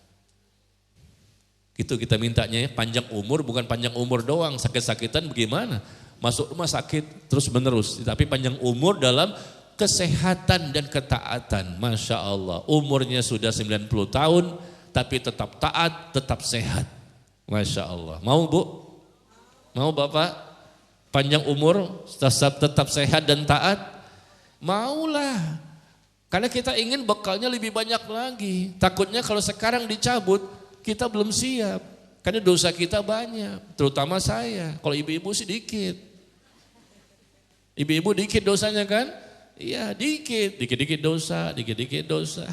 Itu kita mintanya ya, panjang umur, bukan panjang umur doang, sakit-sakitan bagaimana? Masuk rumah sakit terus menerus, tapi panjang umur dalam kesehatan dan ketaatan. Masya Allah, umurnya sudah 90 tahun, tapi tetap taat, tetap sehat. Masya Allah, mau Bu? Mau Bapak? Panjang umur, tetap sehat dan taat? Maulah, karena kita ingin bekalnya lebih banyak lagi. Takutnya kalau sekarang dicabut, kita belum siap, karena dosa kita banyak, terutama saya. Kalau ibu-ibu sih dikit. Ibu-ibu dikit dosanya kan? Iya dikit dosa, dikit dosa.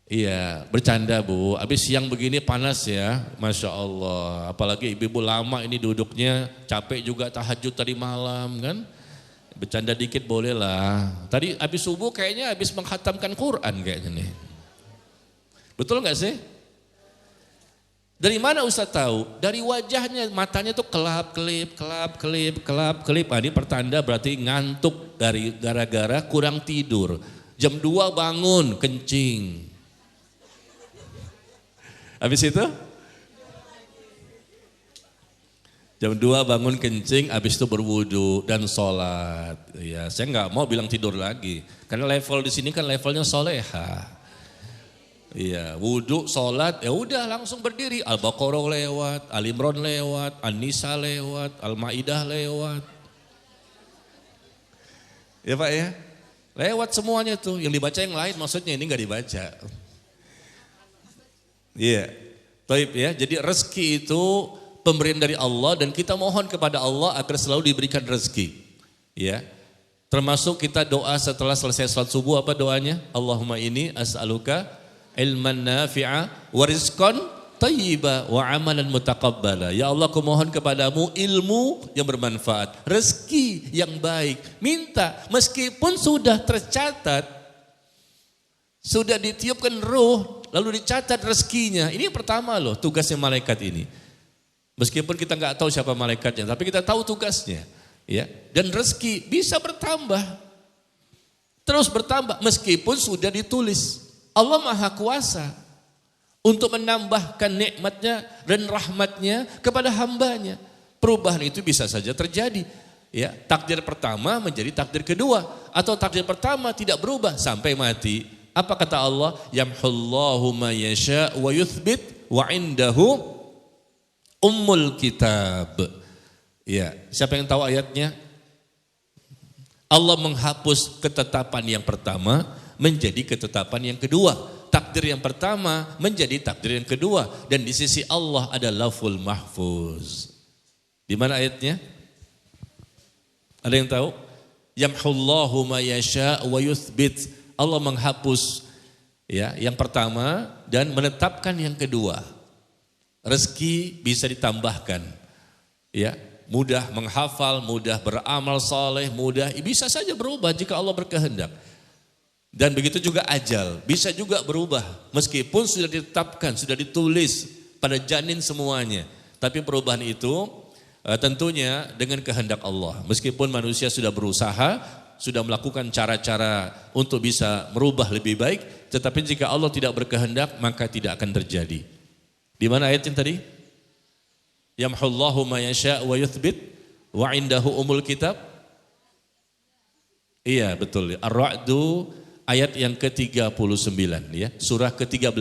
Iya, bercanda Bu, habis siang begini panas ya, Masya Allah. Apalagi ibu-ibu lama ini duduknya, capek juga tahajud tadi malam kan. Bercanda dikit boleh lah. Tadi habis subuh kayaknya habis menghatamkan Quran kayaknya nih. Betul nggak sih? Dari mana Ustaz tahu? Dari wajahnya, matanya tuh kelap-kelip. Ini pertanda berarti ngantuk dari gara-gara kurang tidur. Jam 2 bangun, kencing. Habis itu? Jam 2 bangun kencing, habis itu berwudu dan sholat. Ya, saya nggak mau bilang tidur lagi, karena level di sini kan levelnya soleha. Iya, wudu, sholat, ya udah langsung berdiri. Al-Baqarah lewat, Al-Imran lewat, An-Nisa lewat, Al-Maidah lewat. Ya Pak ya, lewat semuanya tuh. Yang dibaca yang lain, maksudnya ini nggak dibaca. Iya, baik ya. Jadi rezeki itu pemberian dari Allah dan kita mohon kepada Allah agar selalu diberikan rezeki. Ya. Termasuk kita doa setelah selesai salat subuh, apa doanya? Allahumma inni as'aluka ilman nafi'a wa rizqan thayyiba wa amalan mutaqabbala. Ya Allah, aku mohon kepadamu ilmu yang bermanfaat, rezeki yang baik. Minta meskipun sudah tercatat, sudah ditiupkan ruh, lalu dicatat rezekinya. Ini yang pertama loh tugasnya malaikat ini. Meskipun kita nggak tahu siapa malaikatnya, tapi kita tahu tugasnya. Ya, dan rezeki bisa bertambah, terus bertambah meskipun sudah ditulis. Allah Maha Kuasa untuk menambahkan nikmatnya dan rahmatnya kepada hambanya. Perubahan itu bisa saja terjadi. Ya, takdir pertama menjadi takdir kedua, atau takdir pertama tidak berubah sampai mati. Apa kata Allah? Yamhullahu ma yasha wa yuthbit wa indahu ummul kitab. Ya, siapa yang tahu ayatnya? Allah menghapus ketetapan yang pertama menjadi ketetapan yang kedua. Takdir yang pertama menjadi takdir yang kedua. Dan di sisi Allah ada Lauful Mahfuz. Di mana ayatnya? Ada yang tahu? Yamhullahu ma yasha wa yuthbit. Allah menghapus ya yang pertama dan menetapkan yang kedua. Rezeki bisa ditambahkan. Ya, mudah menghafal, mudah beramal saleh, mudah bisa saja berubah jika Allah berkehendak. Dan begitu juga ajal, bisa juga berubah meskipun sudah ditetapkan, sudah ditulis pada janin semuanya. Tapi perubahan itu tentunya dengan kehendak Allah. Meskipun manusia sudah berusaha, sudah melakukan cara-cara untuk bisa merubah lebih baik, tetapi jika Allah tidak berkehendak maka tidak akan terjadi. Di mana ayatnya tadi? Yamhullahu ma yasha wa yuthbit wa indahu umul kitab. Iya betul. Ar-Ra'du ayat yang ke-39 ya, surah ke-13.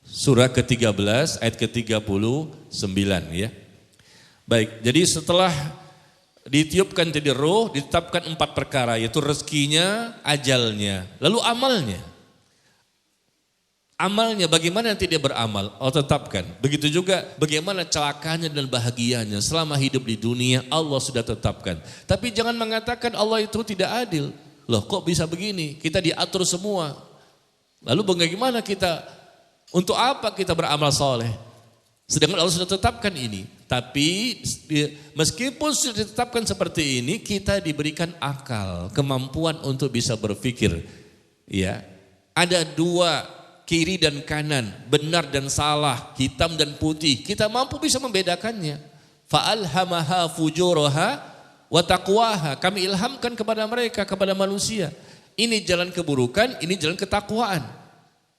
Surah ke-13 ayat ke-39 ya. Baik, jadi setelah ditiupkan jadi roh, ditetapkan 4 perkara, yaitu rezekinya, ajalnya, lalu amalnya. Amalnya bagaimana nanti dia beramal? Allah tetapkan. Begitu juga bagaimana celakanya dan bahagianya selama hidup di dunia, Allah sudah tetapkan. Tapi jangan mengatakan Allah itu tidak adil. Loh kok bisa begini? Kita diatur semua. Lalu bagaimana kita, untuk apa kita beramal soleh? Sedangkan Allah sudah tetapkan ini. Tapi meskipun sudah ditetapkan seperti ini, kita diberikan akal, kemampuan untuk bisa berpikir. Ya, ada 2 kiri dan kanan, benar dan salah, hitam dan putih. Kita mampu bisa membedakannya. Fa'alhamaha fujuraha wa taqwaha. Kami ilhamkan kepada mereka, kepada manusia. Ini jalan keburukan, ini jalan ketakwaan.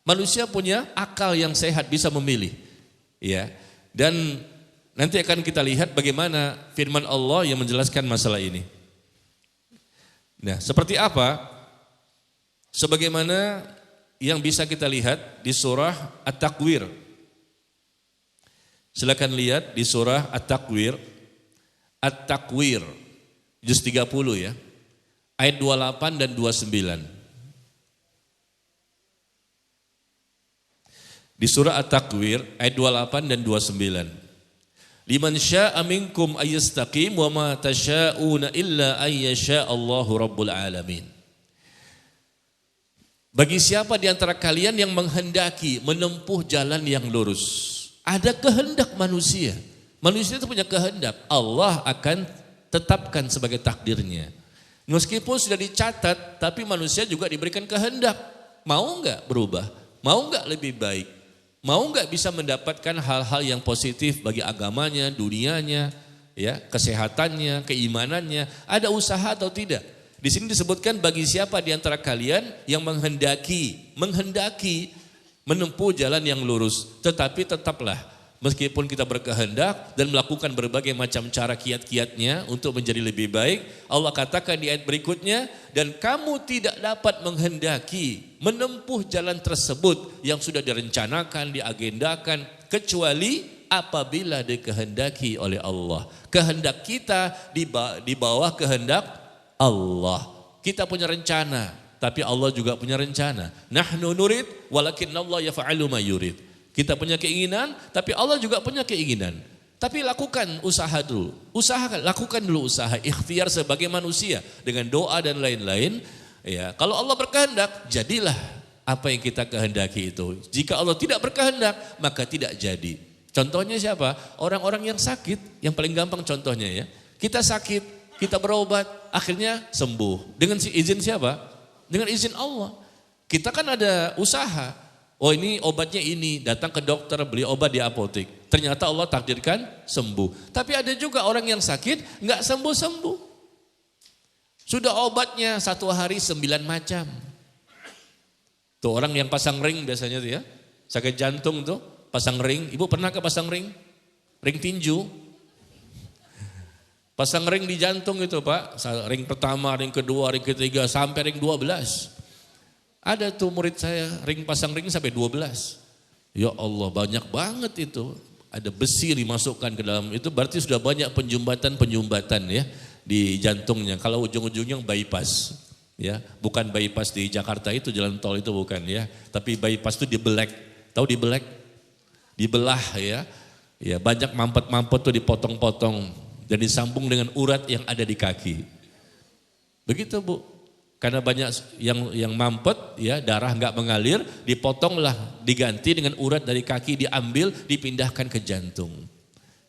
Manusia punya akal yang sehat, bisa memilih. Ya. Dan nanti akan kita lihat bagaimana firman Allah yang menjelaskan masalah ini. Nah, seperti apa? Sebagaimana yang bisa kita lihat di surah At-Takwir. Silakan lihat di surah At-Takwir. At-Takwir juz 30 ya. Ayat 28 dan 29. Di surah At-Takwir ayat 28 dan 29. Liman syaa'a minkum ayyastaqim wa ma tasyaa'una illa ayyasha Allahu rabbul alamin. Bagi siapa di antara kalian yang menghendaki menempuh jalan yang lurus. Ada kehendak manusia. Manusia itu punya kehendak. Allah akan tetapkan sebagai takdirnya. Meskipun sudah dicatat, tapi manusia juga diberikan kehendak. Mau enggak berubah? Mau enggak lebih baik? Mau enggak bisa mendapatkan hal-hal yang positif bagi agamanya, dunianya, ya, kesehatannya, keimanannya? Ada usaha atau tidak? Di sini disebutkan bagi siapa di antara kalian yang menghendaki menempuh jalan yang lurus, tetapi tetaplah meskipun kita berkehendak dan melakukan berbagai macam cara kiat-kiatnya untuk menjadi lebih baik, Allah katakan di ayat berikutnya, dan kamu tidak dapat menghendaki menempuh jalan tersebut yang sudah direncanakan, diagendakan, kecuali apabila dikehendaki oleh Allah. Kehendak kita di bawah kehendak Allah. Kita punya rencana, tapi Allah juga punya rencana. Nahnu nurid walakinna Allah yaf'alu ma yurid. Kita punya keinginan, tapi Allah juga punya keinginan. Tapi lakukan usaha dulu. Lakukan dulu usaha, ikhtiar sebagai manusia dengan doa dan lain-lain. Ya, kalau Allah berkehendak, jadilah apa yang kita kehendaki itu. Jika Allah tidak berkehendak, maka tidak jadi. Contohnya siapa? Orang-orang yang sakit, yang paling gampang contohnya ya. Kita sakit, kita berobat, akhirnya sembuh. Dengan izin siapa? Dengan izin Allah. Kita kan ada usaha. Oh ini obatnya ini, datang ke dokter beli obat di apotek. Ternyata Allah takdirkan sembuh. Tapi ada juga orang yang sakit nggak sembuh-sembuh. Sudah obatnya 1 hari 9 macam. Tuh orang yang pasang ring biasanya tuh ya, sakit jantung tuh pasang ring. Ibu pernah ke pasang ring? Ring tinju. Pasang ring di jantung itu Pak, ring pertama, ring kedua, ring ketiga sampai ring 12. Ada tuh murid saya, pasang ring sampai 12. Ya Allah banyak banget itu. Ada besi dimasukkan ke dalam itu berarti sudah banyak penjumbatan ya di jantungnya. Kalau ujung-ujungnya bypass ya, bukan bypass di Jakarta itu jalan tol itu bukan ya. Tapi bypass itu dibelek. Tahu dibelek? Dibelah ya. Ya banyak mampet-mampet tuh dipotong-potong dan disambung dengan urat yang ada di kaki. Begitu Bu. Karena banyak yang mampet, ya darah nggak mengalir, dipotonglah, diganti dengan urat dari kaki, diambil, dipindahkan ke jantung.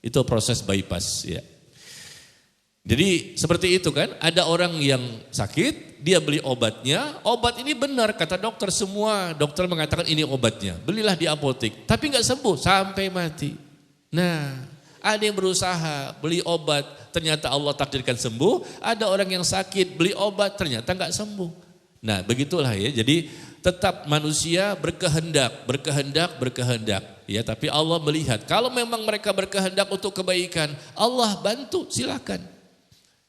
Itu proses bypass. Ya. Jadi seperti itu kan, ada orang yang sakit, dia beli obatnya, obat ini benar kata dokter semua, dokter mengatakan ini obatnya, belilah di apotek, tapi nggak sembuh sampai mati. Nah, ada yang berusaha beli obat, ternyata Allah takdirkan sembuh. Ada orang yang sakit beli obat, ternyata nggak sembuh. Nah begitulah ya. Jadi tetap manusia berkehendak. Ya, tapi Allah melihat kalau memang mereka berkehendak untuk kebaikan, Allah bantu, silakan.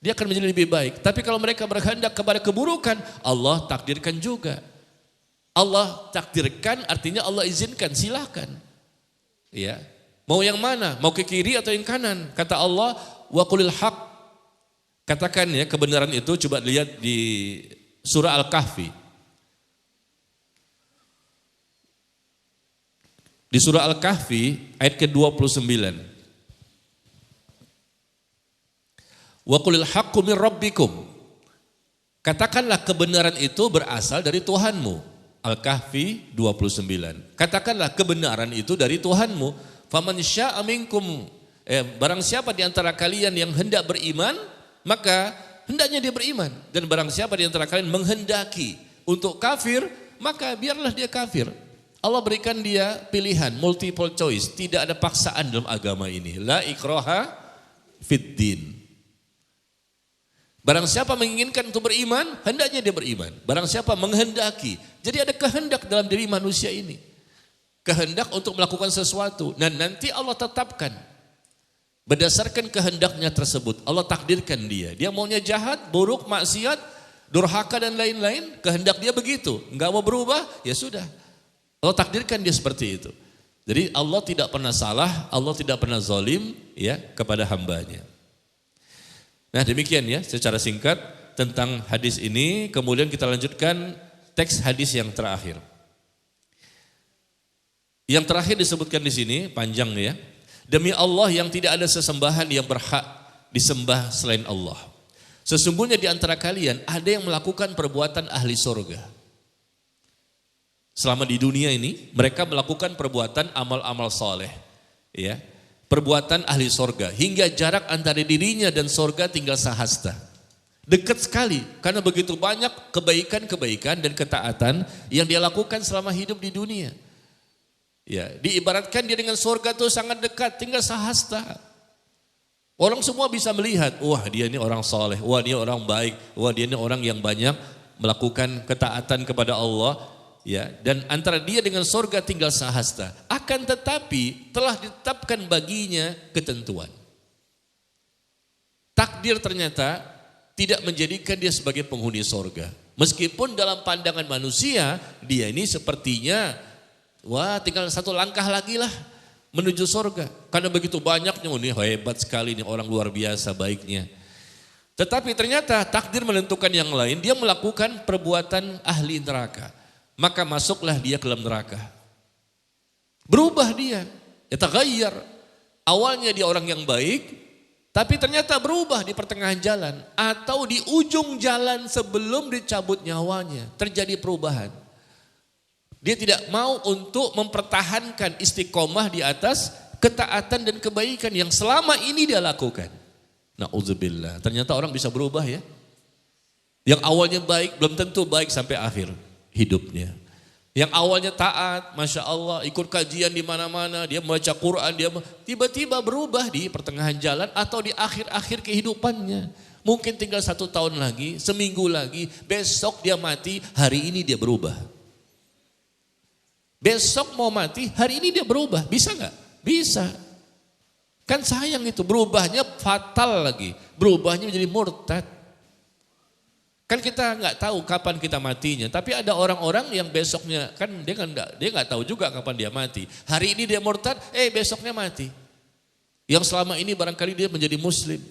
Dia akan menjadi lebih baik. Tapi kalau mereka berkehendak kepada keburukan, Allah takdirkan juga. Allah takdirkan artinya Allah izinkan, silakan. Ya. Mau yang mana? Mau ke kiri atau yang kanan? Kata Allah, wa qulil haq. Katakan ya kebenaran itu, coba lihat di surah Al-Kahfi. Di surah Al-Kahfi ayat ke-29. Wa qulil haqqu mir rabbikum. Katakanlah kebenaran itu berasal dari Tuhanmu. Al-Kahfi 29. Katakanlah kebenaran itu dari Tuhanmu. Faman syaa minkum, barang siapa di antara kalian yang hendak beriman, maka hendaknya dia beriman. Dan barang siapa di antara kalian menghendaki untuk kafir, maka biarlah dia kafir. Allah berikan dia pilihan, multiple choice, tidak ada paksaan dalam agama ini. La ikraha fid din. Barang siapa menginginkan untuk beriman, hendaknya dia beriman. Barang siapa menghendaki, jadi ada kehendak dalam diri manusia ini. Kehendak untuk melakukan sesuatu. Dan nanti Allah tetapkan. Berdasarkan kehendaknya tersebut. Allah takdirkan dia. Dia maunya jahat, buruk, maksiat, durhaka dan lain-lain. Kehendak dia begitu. Enggak mau berubah, ya sudah. Allah takdirkan dia seperti itu. Jadi Allah tidak pernah salah, Allah tidak pernah zalim ya kepada hambanya. Nah demikian ya secara singkat tentang hadis ini. Kemudian kita lanjutkan teks hadis yang terakhir. Yang terakhir disebutkan di sini, panjang ya. Demi Allah yang tidak ada sesembahan yang berhak disembah selain Allah. Sesungguhnya di antara kalian ada yang melakukan perbuatan ahli surga. Selama di dunia ini, mereka melakukan perbuatan amal-amal soleh. Ya, perbuatan ahli surga. Hingga jarak antara dirinya dan surga tinggal sehasta. Dekat sekali, karena begitu banyak kebaikan-kebaikan dan ketaatan yang dia lakukan selama hidup di dunia. Ya, diibaratkan dia dengan surga itu sangat dekat, tinggal sehasta. Orang semua bisa melihat, wah dia ini orang soleh, wah dia orang baik, wah dia ini orang yang banyak melakukan ketaatan kepada Allah. Ya, dan antara dia dengan surga tinggal sehasta. Akan tetapi telah ditetapkan baginya ketentuan. Takdir ternyata tidak menjadikan dia sebagai penghuni surga. Meskipun dalam pandangan manusia dia ini sepertinya wah tinggal satu langkah lagi lah menuju surga. Karena begitu banyaknya, ini hebat sekali nih orang luar biasa baiknya. Tetapi ternyata takdir menentukan yang lain, dia melakukan perbuatan ahli neraka. Maka masuklah dia ke dalam neraka. Berubah dia, yataghayyar. Awalnya dia orang yang baik, tapi ternyata berubah di pertengahan jalan atau di ujung jalan sebelum dicabut nyawanya. Terjadi perubahan. Dia tidak mau untuk mempertahankan istiqomah di atas ketaatan dan kebaikan yang selama ini dia lakukan. Na'udzubillah. Ternyata orang bisa berubah ya. Yang awalnya baik belum tentu baik sampai akhir hidupnya. Yang awalnya taat, Masya Allah, ikut kajian di mana-mana, dia membaca Quran, dia tiba-tiba berubah di pertengahan jalan atau di akhir-akhir kehidupannya. Mungkin tinggal 1 tahun lagi, seminggu lagi, besok dia mati, hari ini dia berubah. Besok mau mati, hari ini dia berubah. Bisa nggak? Bisa. Kan sayang itu, berubahnya fatal lagi. Berubahnya menjadi murtad. Kan kita nggak tahu kapan kita matinya. Tapi ada orang-orang yang besoknya, kan dia nggak tahu juga kapan dia mati. Hari ini dia murtad, besoknya mati. Yang selama ini barangkali dia menjadi muslim.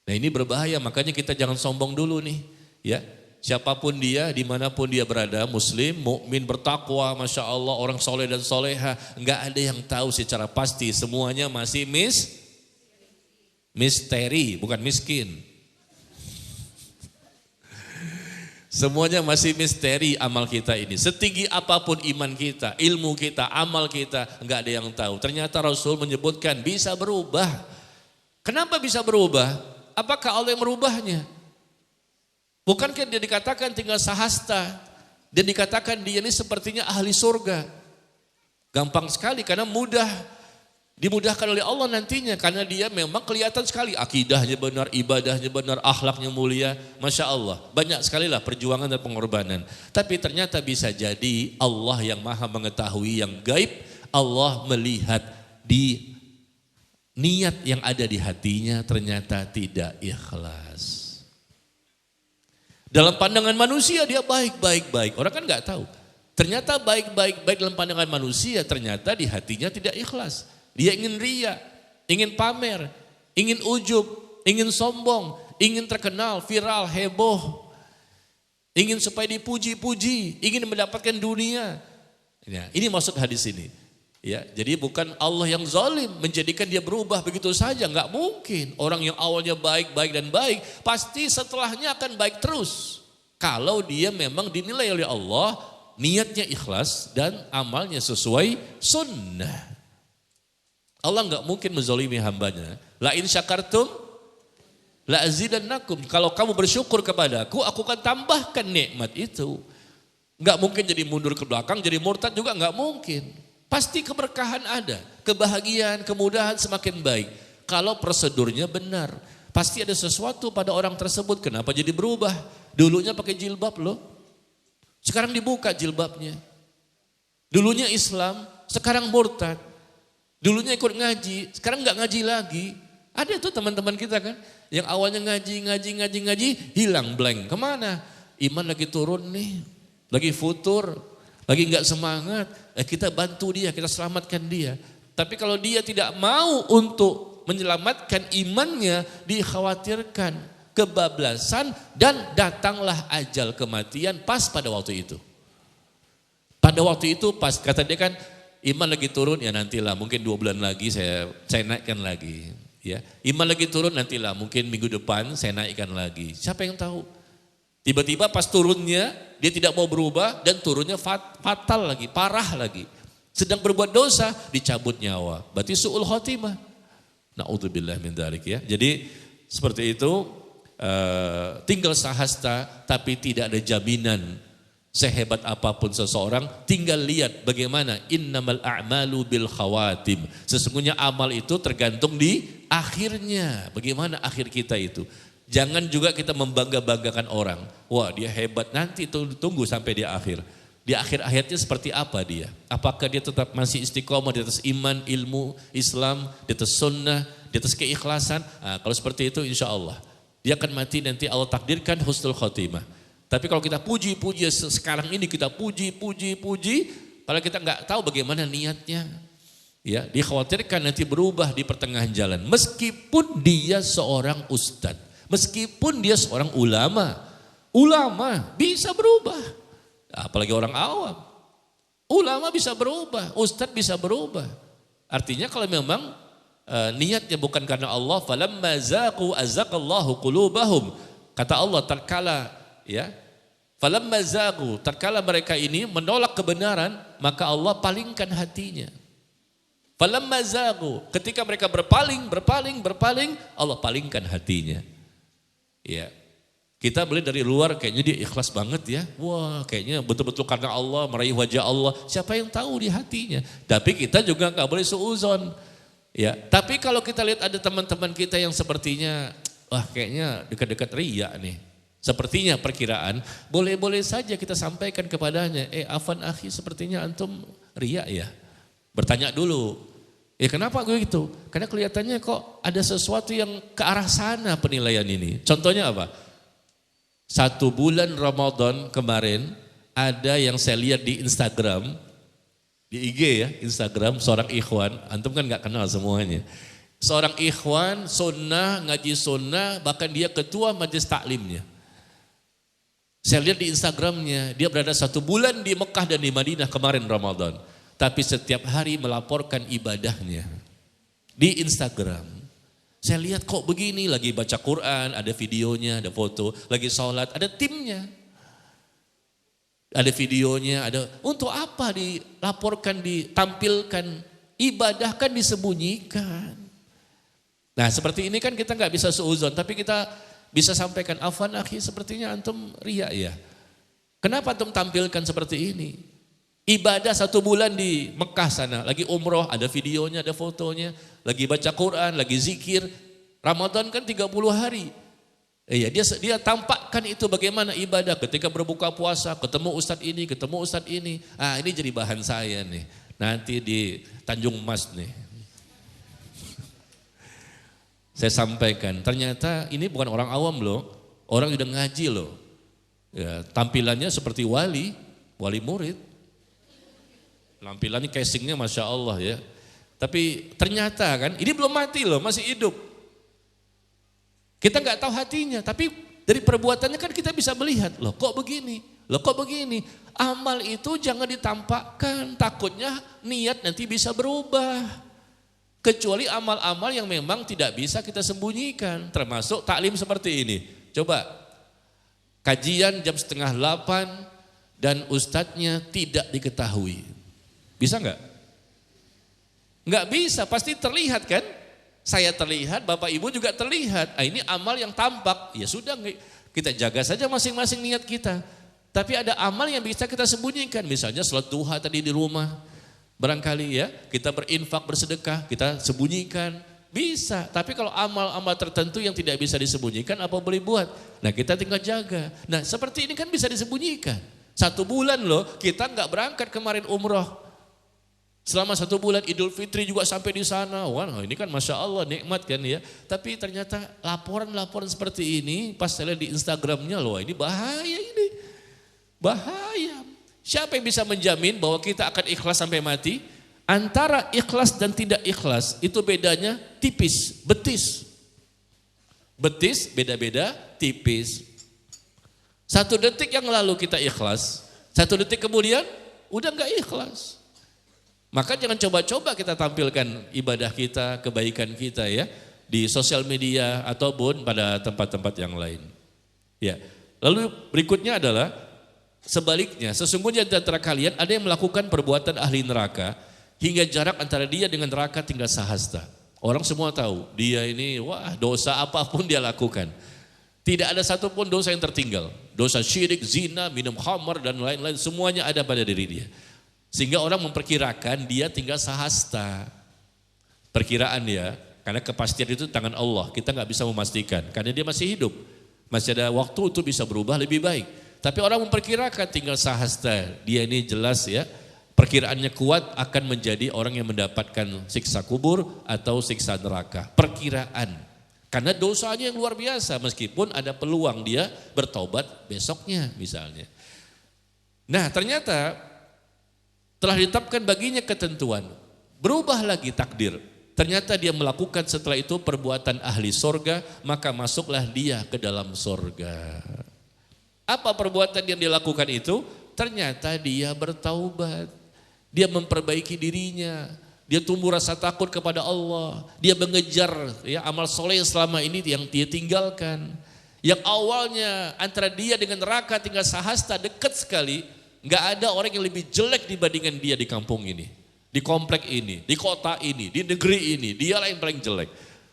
Nah ini berbahaya, makanya kita jangan sombong dulu nih. Ya. Siapapun dia, dimanapun dia berada, muslim, mukmin, bertakwa, Masya Allah, orang soleh dan soleha, nggak ada yang tahu secara pasti, semuanya masih misteri, bukan miskin. Semuanya masih misteri amal kita ini. Setinggi apapun iman kita, ilmu kita, amal kita, nggak ada yang tahu. Ternyata Rasul menyebutkan bisa berubah. Kenapa bisa berubah? Apakah Allah yang merubahnya? Bukankah dia dikatakan tinggal sahasta dan dikatakan dia ini sepertinya ahli surga. Gampang sekali karena dimudahkan oleh Allah nantinya karena dia memang kelihatan sekali akidahnya benar, ibadahnya benar, akhlaknya mulia, Masya Allah. Banyak sekali lah perjuangan dan pengorbanan. Tapi ternyata bisa jadi Allah yang maha mengetahui yang gaib, Allah melihat di niat yang ada di hatinya ternyata tidak ikhlas. Dalam pandangan manusia dia baik. Orang kan nggak tahu. Ternyata baik dalam pandangan manusia, ternyata di hatinya tidak ikhlas. Dia ingin ria, ingin pamer, ingin ujub, ingin sombong, ingin terkenal, viral, heboh. Ingin supaya dipuji-puji, ingin mendapatkan dunia. Ya, ini maksud hadis ini. Ya, jadi bukan Allah yang zalim menjadikan dia berubah begitu saja, nggak mungkin. Orang yang awalnya baik dan baik, pasti setelahnya akan baik terus. Kalau dia memang dinilai oleh Allah, niatnya ikhlas dan amalnya sesuai sunnah. Allah nggak mungkin menzalimi hambanya. La in syakartum la azidannakum. Kalau kamu bersyukur kepadaku, aku akan tambahkan nikmat itu. Nggak mungkin jadi mundur ke belakang, jadi murtad juga nggak mungkin. Pasti keberkahan ada, kebahagiaan, kemudahan semakin baik. Kalau prosedurnya benar, pasti ada sesuatu pada orang tersebut. Kenapa jadi berubah? Dulunya pakai jilbab loh, sekarang dibuka jilbabnya. Dulunya Islam, sekarang murtad. Dulunya ikut ngaji, sekarang nggak ngaji lagi. Ada tuh teman-teman kita kan, yang awalnya ngaji, hilang blank. Kemana? Iman lagi turun nih, lagi futur, lagi nggak semangat. Kita bantu dia, kita selamatkan dia. Tapi kalau dia tidak mau untuk menyelamatkan imannya, dikhawatirkan kebablasan dan datanglah ajal kematian pas pada waktu itu. Pada waktu itu pas kata dia kan, iman lagi turun ya nantilah mungkin 2 bulan lagi saya naikkan lagi. Ya, iman lagi turun nantilah mungkin minggu depan saya naikkan lagi. Siapa yang tahu? Tiba-tiba pas turunnya dia tidak mau berubah dan turunnya fatal lagi, parah lagi. Sedang berbuat dosa dicabut nyawa. Berarti su'ul khotimah. Na'udzubillah min dzalik ya. Jadi seperti itu tinggal sahasta tapi tidak ada jaminan sehebat apapun seseorang. Tinggal lihat bagaimana innamal a'malu bil khawatim. Sesungguhnya amal itu tergantung di akhirnya. Bagaimana akhir kita itu. Jangan juga kita membangga-banggakan orang. Wah dia hebat, nanti tunggu sampai di akhir. Di akhir-akhirnya seperti apa dia? Apakah dia tetap masih istiqomah di atas iman, ilmu, Islam, di atas sunnah, di atas keikhlasan? Nah, kalau seperti itu insya Allah. Dia akan mati nanti Allah takdirkan husnul khotimah. Tapi kalau kita puji-puji sekarang ini kita puji, padahal kita nggak tahu bagaimana niatnya. Ya, dikhawatirkan nanti berubah di pertengahan jalan. Meskipun dia seorang ustadz. Meskipun dia seorang ulama bisa berubah. Apalagi orang awam. Ulama bisa berubah, ustadz bisa berubah. Artinya kalau memang niatnya bukan karena Allah, falamma zaqu azaqallahu qulubahum. Kata Allah tatkala ya, falamma zaqu, tatkala mereka ini menolak kebenaran, maka Allah palingkan hatinya. Falamma zaqu, ketika mereka berpaling, Allah palingkan hatinya. Ya. Kita beli dari luar kayaknya dia ikhlas banget ya. Wah, kayaknya betul-betul karena Allah, meraih wajah Allah. Siapa yang tahu di hatinya? Tapi kita juga nggak boleh suuzon. Ya, tapi kalau kita lihat ada teman-teman kita yang sepertinya, wah kayaknya dekat-dekat riya nih. Sepertinya perkiraan, boleh-boleh saja kita sampaikan kepadanya, afan akhi, sepertinya antum riya ya. Bertanya dulu, kenapa gue gitu? Karena kelihatannya kok ada sesuatu yang ke arah sana penilaian ini. Contohnya apa? 1 bulan Ramadan kemarin ada yang saya lihat di Instagram, di IG ya, Instagram seorang ikhwan, antum kan gak kenal semuanya. Seorang ikhwan, sunnah, ngaji sunnah, bahkan dia ketua majelis taklimnya. Saya lihat di Instagramnya, dia berada 1 bulan di Mekah dan di Madinah kemarin Ramadan. Tapi setiap hari melaporkan ibadahnya di Instagram. Saya lihat kok begini, lagi baca Quran, ada videonya, ada foto, lagi sholat, ada timnya. Ada videonya, ada untuk apa dilaporkan, ditampilkan, ibadah kan disembunyikan. Nah seperti ini kan kita nggak bisa suuzon, tapi kita bisa sampaikan, afwan akhi sepertinya antum riya ya. Kenapa antum tampilkan seperti ini? Ibadah 1 bulan di Mekah sana, lagi umroh, ada videonya, ada fotonya, lagi baca Quran, lagi zikir. Ramadan kan 30 hari. Dia tampakkan itu bagaimana ibadah ketika berbuka puasa, ketemu ustadz ini, ketemu ustadz ini. Ini jadi bahan saya nih, nanti di Tanjung Mas nih. Saya sampaikan, ternyata ini bukan orang awam loh, orang udah ngaji loh. Ya, tampilannya seperti wali murid. Lampilannya casingnya Masya Allah ya. Tapi ternyata kan ini belum mati loh, masih hidup. Kita nggak tahu hatinya, tapi dari perbuatannya kan kita bisa melihat, loh kok begini. Amal itu jangan ditampakkan, takutnya niat nanti bisa berubah. Kecuali amal-amal yang memang tidak bisa kita sembunyikan, termasuk taklim seperti ini. Coba, kajian jam 7:30 dan ustadznya tidak diketahui. Bisa nggak? Nggak bisa, pasti terlihat kan? Saya terlihat, Bapak Ibu juga terlihat. Ini amal yang tampak. Ya sudah, kita jaga saja masing-masing niat kita. Tapi ada amal yang bisa kita sembunyikan. Misalnya salat duha tadi di rumah. Barangkali ya, kita berinfak, bersedekah, kita sembunyikan. Bisa, tapi kalau amal-amal tertentu yang tidak bisa disembunyikan, apa boleh buat? Nah kita tinggal jaga. Nah seperti ini kan bisa disembunyikan. 1 bulan loh, kita nggak berangkat kemarin umroh. Selama 1 bulan Idul Fitri juga sampai di sana. Wah ini kan Masya Allah nikmat kan ya. Tapi ternyata laporan-laporan seperti ini pas saya lihat di Instagramnya loh, ini bahaya ini. Bahaya. Siapa yang bisa menjamin bahwa kita akan ikhlas sampai mati? Antara ikhlas dan tidak ikhlas itu bedanya tipis, betis. Betis beda-beda tipis. 1 detik yang lalu kita ikhlas, 1 detik kemudian udah gak ikhlas. Maka jangan coba-coba kita tampilkan ibadah kita, kebaikan kita ya di sosial media ataupun pada tempat-tempat yang lain. Ya. Lalu berikutnya adalah sebaliknya, sesungguhnya di antara kalian ada yang melakukan perbuatan ahli neraka hingga jarak antara dia dengan neraka tinggal sehasta. Orang semua tahu dia ini dosa apapun dia lakukan. Tidak ada satupun dosa yang tertinggal. Dosa syirik, zina, minum khamar dan lain-lain semuanya ada pada diri dia. Sehingga orang memperkirakan dia tinggal sehasta. Perkiraan ya, karena kepastian itu tangan Allah. Kita nggak bisa memastikan, karena dia masih hidup. Masih ada waktu untuk bisa berubah lebih baik. Tapi orang memperkirakan tinggal sehasta. Dia ini jelas ya, perkiraannya kuat akan menjadi orang yang mendapatkan siksa kubur atau siksa neraka. Perkiraan. Karena dosanya yang luar biasa, meskipun ada peluang dia bertobat besoknya misalnya. Nah ternyata telah ditetapkan baginya ketentuan, berubah lagi takdir. Ternyata dia melakukan setelah itu perbuatan ahli sorga, maka masuklah dia ke dalam sorga. Apa perbuatan yang dilakukan itu? Ternyata dia bertaubat, dia memperbaiki dirinya, Dia tumbuh rasa takut kepada Allah. Dia mengejar ya amal soleh selama ini yang dia tinggalkan. Yang awalnya antara dia dengan neraka tinggal sehasta dekat sekali. Nggak ada orang yang lebih jelek dibandingkan dia di kampung ini. Di komplek ini, di kota ini, di negeri ini. Dialah yang paling jelek.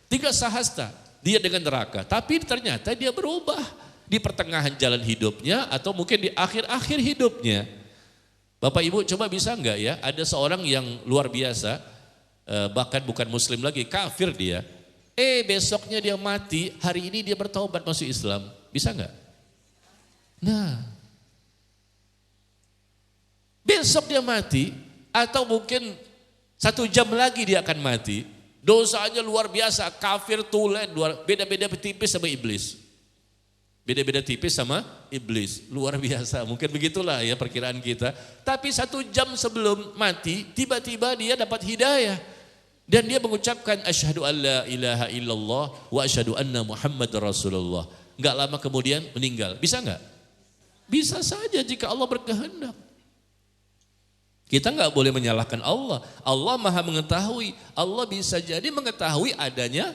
Tinggal sehasta dia dengan neraka. Tapi ternyata dia berubah di pertengahan jalan hidupnya atau mungkin di akhir-akhir hidupnya. Bapak Ibu coba bisa enggak ya, ada seorang yang luar biasa, bahkan bukan muslim lagi, kafir dia. Besoknya dia mati, hari ini dia bertaubat masuk Islam. Bisa enggak? Nah, besok dia mati, atau mungkin 1 jam lagi dia akan mati. Dosanya luar biasa, kafir tulen, beda-beda tipis sama iblis. Beda-beda tipis sama iblis, luar biasa. Mungkin begitulah ya perkiraan kita. Tapi 1 jam sebelum mati, tiba-tiba dia dapat hidayah. Dan dia mengucapkan asyhadu alla ilaha illallah wa asyhadu anna Muhammadar Rasulullah. Enggak lama kemudian meninggal. Bisa enggak? Bisa saja jika Allah berkehendak. Kita enggak boleh menyalahkan Allah. Allah Maha mengetahui. Allah bisa jadi mengetahui adanya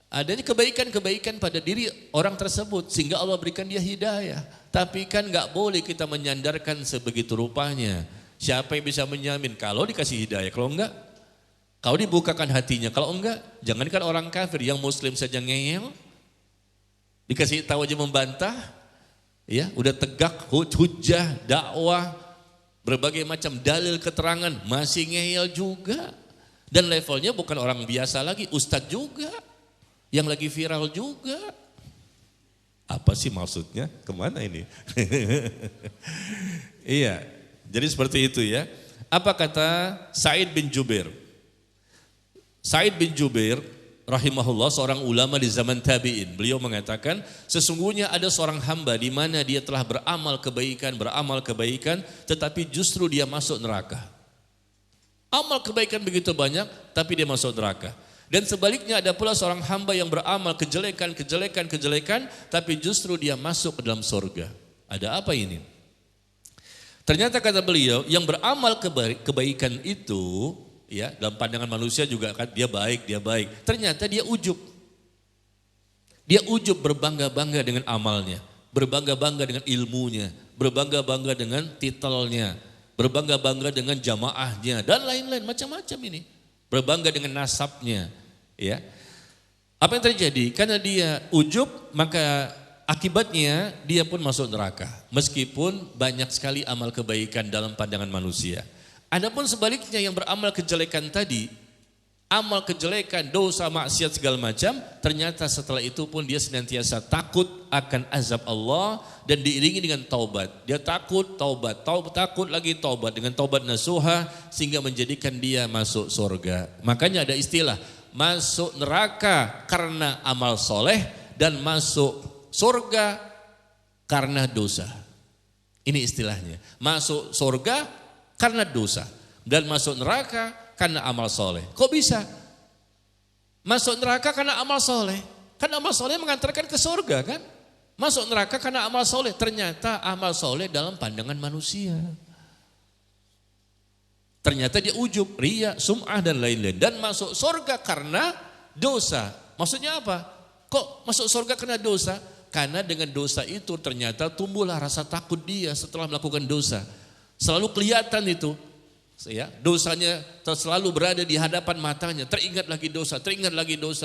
kebaikan-kebaikan pada diri orang tersebut sehingga Allah berikan dia hidayah. Tapi kan nggak boleh kita menyandarkan sebegitu rupanya. Siapa yang bisa menjamin kalau dikasih hidayah, kalau enggak, kalau dibukakan hatinya, kalau enggak, jangankan orang kafir, yang muslim saja ngeyel, dikasih tahu aja membantah, ya udah tegak hujah, dakwah, berbagai macam dalil keterangan masih ngeyel juga, dan levelnya bukan orang biasa lagi, ustadz juga. Yang lagi viral juga. Apa sih maksudnya? Kemana ini? Iya, jadi seperti itu ya. Apa kata Sa'id bin Jubair? Sa'id bin Jubair rahimahullah seorang ulama di zaman tabi'in. Beliau mengatakan sesungguhnya ada seorang hamba di mana dia telah beramal kebaikan, tetapi justru dia masuk neraka. Amal kebaikan begitu banyak, tapi dia masuk neraka. Dan sebaliknya ada pula seorang hamba yang beramal kejelekan, tapi justru dia masuk ke dalam surga. Ada apa ini? Ternyata kata beliau, yang beramal kebaikan itu, ya dalam pandangan manusia juga kan dia baik. Ternyata dia ujub. Dia ujub berbangga-bangga dengan amalnya, berbangga-bangga dengan ilmunya, berbangga-bangga dengan titelnya, berbangga-bangga dengan jamaahnya, dan lain-lain macam-macam ini. Berbangga dengan nasabnya, ya. Apa yang terjadi? Karena dia ujub, maka akibatnya dia pun masuk neraka. Meskipun banyak sekali amal kebaikan dalam pandangan manusia. Adapun sebaliknya yang beramal kejelekan tadi, amal kejelekan, dosa, maksiat segala macam, ternyata setelah itu pun dia senantiasa takut akan azab Allah dan diiringi dengan taubat. Dia takut, takut lagi taubat dengan taubat nasuha sehingga menjadikan dia masuk surga. Makanya ada istilah masuk neraka karena amal soleh dan masuk surga karena dosa. Ini istilahnya. Masuk surga karena dosa dan masuk neraka karena amal soleh. Kok bisa? Masuk neraka karena amal soleh. Kan amal soleh mengantarkan ke surga kan? Masuk neraka karena amal soleh. Ternyata amal soleh dalam pandangan manusia. Ternyata dia ujub, riya, sum'ah dan lain-lain. Dan masuk surga karena dosa. Maksudnya apa? Kok masuk surga karena dosa? Karena dengan dosa itu ternyata tumbuhlah rasa takut dia setelah melakukan dosa. Selalu kelihatan itu. Ya, dosanya selalu berada di hadapan matanya, teringat lagi dosa,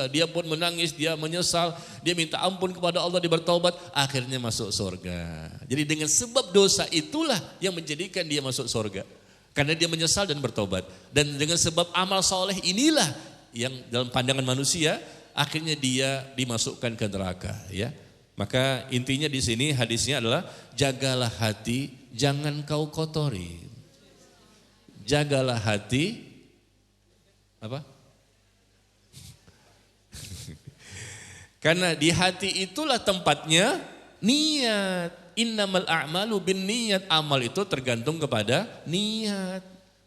dia pun menangis, dia menyesal, dia minta ampun kepada Allah, dia bertaubat, akhirnya masuk surga. Jadi dengan sebab dosa itulah yang menjadikan dia masuk surga, karena dia menyesal dan bertaubat. Dan dengan sebab amal soleh inilah yang dalam pandangan manusia akhirnya dia dimasukkan ke neraka. Ya, maka intinya di sini hadisnya adalah jagalah hati, jangan kau kotori. Jagalah hati, apa? Karena di hati itulah tempatnya niat. Innamal a'malu bin niat. Amal itu tergantung kepada niat.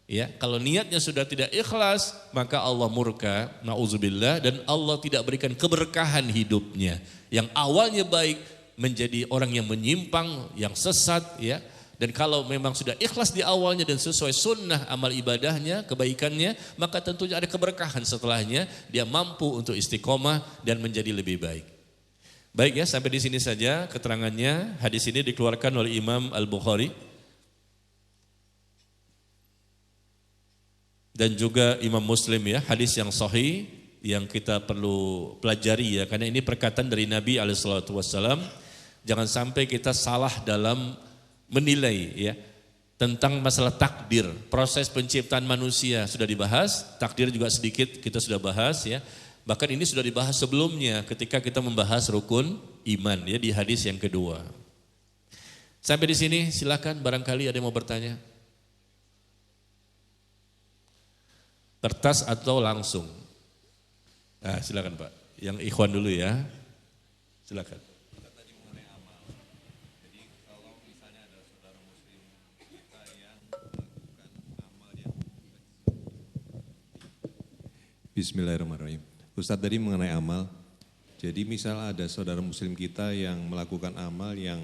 Ya, kalau niatnya sudah tidak ikhlas, maka Allah murka, na'udzubillah, dan Allah tidak berikan keberkahan hidupnya. Yang awalnya baik menjadi orang yang menyimpang, yang sesat, ya. Dan kalau memang sudah ikhlas di awalnya dan sesuai sunnah amal ibadahnya, kebaikannya, maka tentunya ada keberkahan setelahnya, dia mampu untuk istiqomah dan menjadi lebih baik. Baik ya, sampai di sini saja keterangannya. Hadis ini dikeluarkan oleh Imam Al-Bukhari dan juga Imam Muslim ya, hadis yang sahih yang kita perlu pelajari ya, karena ini perkataan dari Nabi SAW. Jangan sampai kita salah dalam menilai ya tentang masalah takdir. Proses penciptaan manusia sudah dibahas, takdir juga sedikit kita sudah bahas ya. Bahkan ini sudah dibahas sebelumnya ketika kita membahas rukun iman ya di hadis yang kedua. Sampai di sini silakan, barangkali ada yang mau bertanya. Kertas atau langsung? Nah, silakan Pak. Yang ikhwan dulu ya. Silakan. Bismillahirrahmanirrahim. Ustadz tadi mengenai amal, jadi misal ada saudara muslim kita yang melakukan amal yang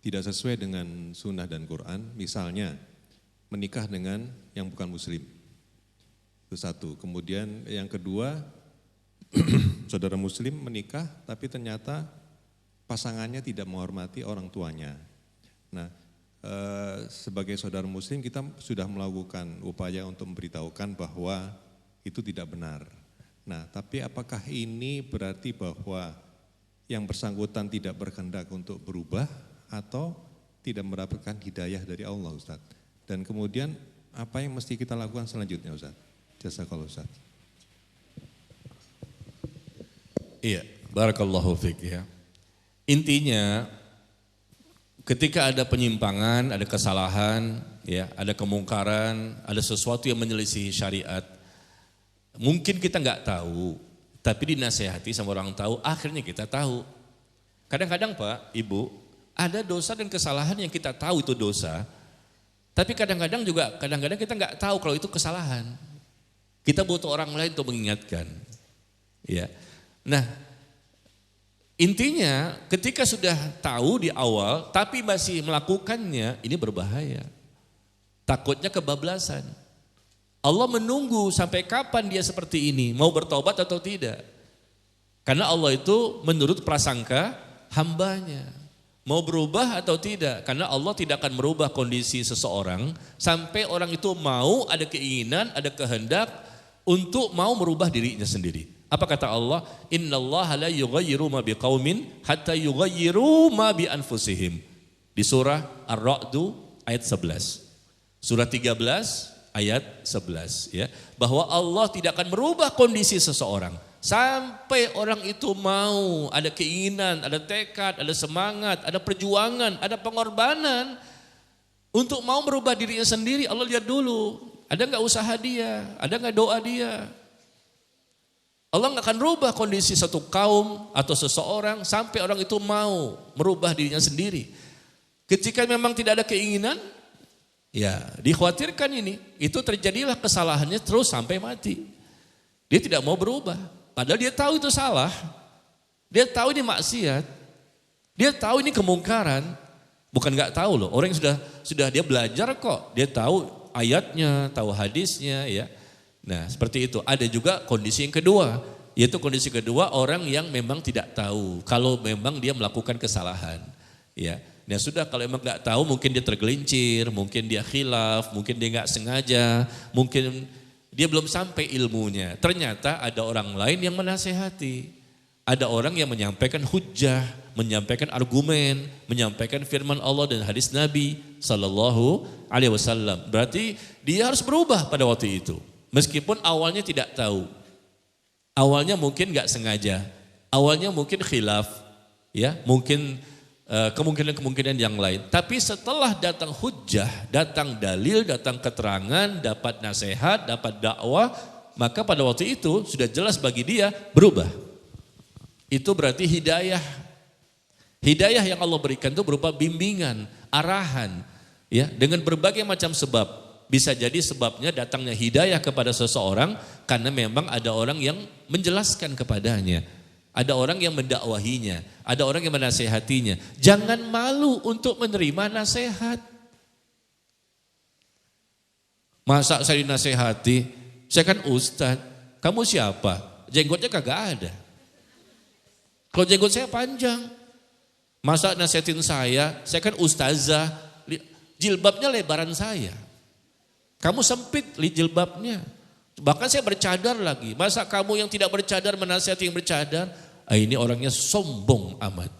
tidak sesuai dengan sunnah dan Quran, misalnya menikah dengan yang bukan muslim, itu satu. Kemudian yang kedua, saudara muslim menikah tapi ternyata pasangannya tidak menghormati orang tuanya. Nah, sebagai saudara muslim kita sudah melakukan upaya untuk memberitahukan bahwa itu tidak benar. Nah, tapi apakah ini berarti bahwa yang bersangkutan tidak berkehendak untuk berubah atau tidak mendapatkan hidayah dari Allah, Ustaz? Dan kemudian apa yang mesti kita lakukan selanjutnya, Ustaz? Jazakallahu Ustaz. Iya, barakallahu fiik ya. Intinya ketika ada penyimpangan, ada kesalahan, ya, ada kemungkaran, ada sesuatu yang menyelisihi syariat, mungkin kita nggak tahu, tapi dinasehati sama orang tahu, akhirnya kita tahu. Kadang-kadang Pak, Ibu, ada dosa dan kesalahan yang kita tahu itu dosa, tapi kadang-kadang kita nggak tahu kalau itu kesalahan. Kita butuh orang lain untuk mengingatkan. Ya. Nah, intinya ketika sudah tahu di awal, tapi masih melakukannya, ini berbahaya. Takutnya kebablasan. Allah menunggu sampai kapan dia seperti ini, mau bertobat atau tidak. Karena Allah itu menurut prasangka hambanya, mau berubah atau tidak. Karena Allah tidak akan merubah kondisi seseorang sampai orang itu mau, ada keinginan, ada kehendak untuk mau merubah dirinya sendiri. Apa kata Allah? Innallaha la yughayyiru ma biqaumin hatta yughayyiru ma bi anfusihim. Di surah Ar-Ra'd ayat 11. Surah 13 ayat 11 ya, bahwa Allah tidak akan merubah kondisi seseorang sampai orang itu mau, ada keinginan, ada tekad, ada semangat, ada perjuangan, ada pengorbanan untuk mau merubah dirinya sendiri. Allah lihat dulu, ada enggak usaha dia, ada enggak doa dia. Allah enggak akan rubah kondisi satu kaum atau seseorang sampai orang itu mau merubah dirinya sendiri. Ketika memang tidak ada keinginan, ya, dikhawatirkan itu terjadilah kesalahannya terus sampai mati. Dia tidak mau berubah, padahal dia tahu itu salah. Dia tahu ini maksiat. Dia tahu ini kemungkaran. Bukan enggak tahu loh, orang yang sudah dia belajar kok. Dia tahu ayatnya, tahu hadisnya ya. Nah, seperti itu. Ada juga kondisi yang kedua, yaitu kondisi kedua orang yang memang tidak tahu kalau memang dia melakukan kesalahan. Ya. Nah sudah, kalau emang nggak tahu, mungkin dia tergelincir, mungkin dia khilaf, mungkin dia nggak sengaja, mungkin dia belum sampai ilmunya. Ternyata ada orang lain yang menasehati, ada orang yang menyampaikan hujjah, menyampaikan argumen, menyampaikan firman Allah dan hadis Nabi Sallallahu Alaihi Wasallam. Berarti dia harus berubah pada waktu itu, meskipun awalnya tidak tahu, awalnya mungkin nggak sengaja, awalnya mungkin khilaf, ya mungkin kemungkinan-kemungkinan yang lain. Tapi setelah datang hujjah, datang dalil, datang keterangan, dapat nasihat, dapat dakwah, maka pada waktu itu sudah jelas bagi dia berubah. Itu berarti hidayah. Hidayah yang Allah berikan itu berupa bimbingan, arahan, ya, dengan berbagai macam sebab. Bisa jadi sebabnya datangnya hidayah kepada seseorang karena memang ada orang yang menjelaskan kepadanya. ada orang yang mendakwahinya, ada orang yang menasehatinya. Jangan malu untuk menerima nasihat. Masa saya dinasehati, saya kan ustadz, kamu siapa? Jenggotnya kagak ada. Kalau jenggot saya panjang, masa nasihatin saya kan ustazah, jilbabnya lebaran saya. Kamu sempit jilbabnya. Bahkan saya bercadar lagi. Masa kamu yang tidak bercadar menasihati yang bercadar? Ini orangnya sombong amat.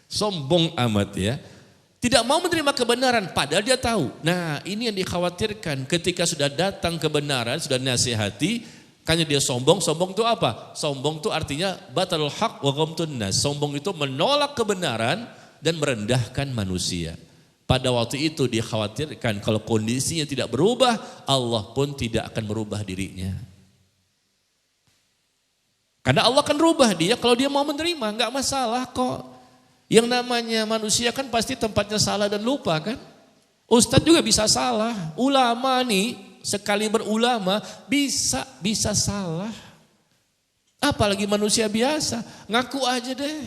Sombong amat ya. Tidak mau menerima kebenaran padahal dia tahu. Nah ini yang dikhawatirkan ketika sudah datang kebenaran, sudah nasihati, karena dia sombong. Sombong itu apa? Sombong itu artinya batalul haq wa ghamtun nas. Sombong itu menolak kebenaran dan merendahkan manusia. Pada waktu itu dikhawatirkan kalau kondisinya tidak berubah, Allah pun tidak akan merubah dirinya. Karena Allah akan rubah dia kalau dia mau menerima, enggak masalah kok. Yang namanya manusia kan pasti tempatnya salah dan lupa kan. Ustadz juga bisa salah. Ulama nih, sekali berulama bisa salah. Apalagi manusia biasa, ngaku aja deh.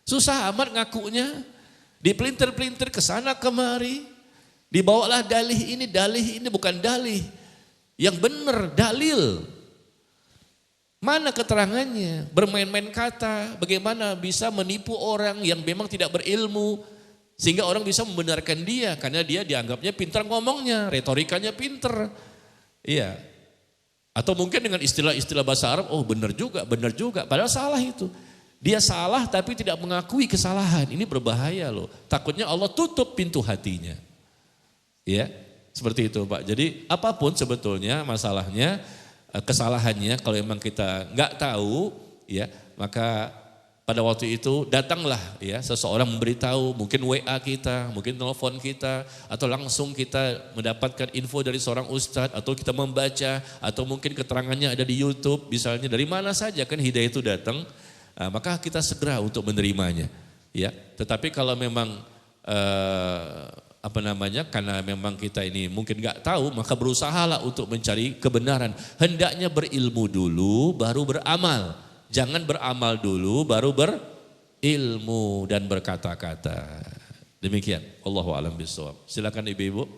Susah amat ngakunya. Dipelintir-pelintir ke sana kemari. Dibawalah dalih ini bukan dalih. Yang benar dalil. Mana keterangannya? Bermain-main kata, bagaimana bisa menipu orang yang memang tidak berilmu sehingga orang bisa membenarkan dia karena dia dianggapnya pintar ngomongnya, retorikanya pintar. Iya. Atau mungkin dengan istilah-istilah bahasa Arab, oh benar juga, padahal salah itu. Dia salah tapi tidak mengakui kesalahan. Ini berbahaya loh. Takutnya Allah tutup pintu hatinya. Ya, seperti itu Pak. Jadi apapun sebetulnya masalahnya, kesalahannya kalau memang kita nggak tahu ya, maka pada waktu itu datanglah ya seseorang memberitahu, mungkin WA kita, mungkin telepon kita, atau langsung kita mendapatkan info dari seorang ustadz, atau kita membaca, atau mungkin keterangannya ada di YouTube misalnya, dari mana saja kan hidayah itu datang, maka kita segera untuk menerimanya ya. Tetapi kalau memang karena memang kita ini mungkin nggak tahu, maka berusahalah untuk mencari kebenaran. Hendaknya berilmu dulu baru beramal. Jangan beramal dulu baru berilmu dan berkata-kata. Demikian. Allahu a'lam bishawab. Silakan ibu-ibu.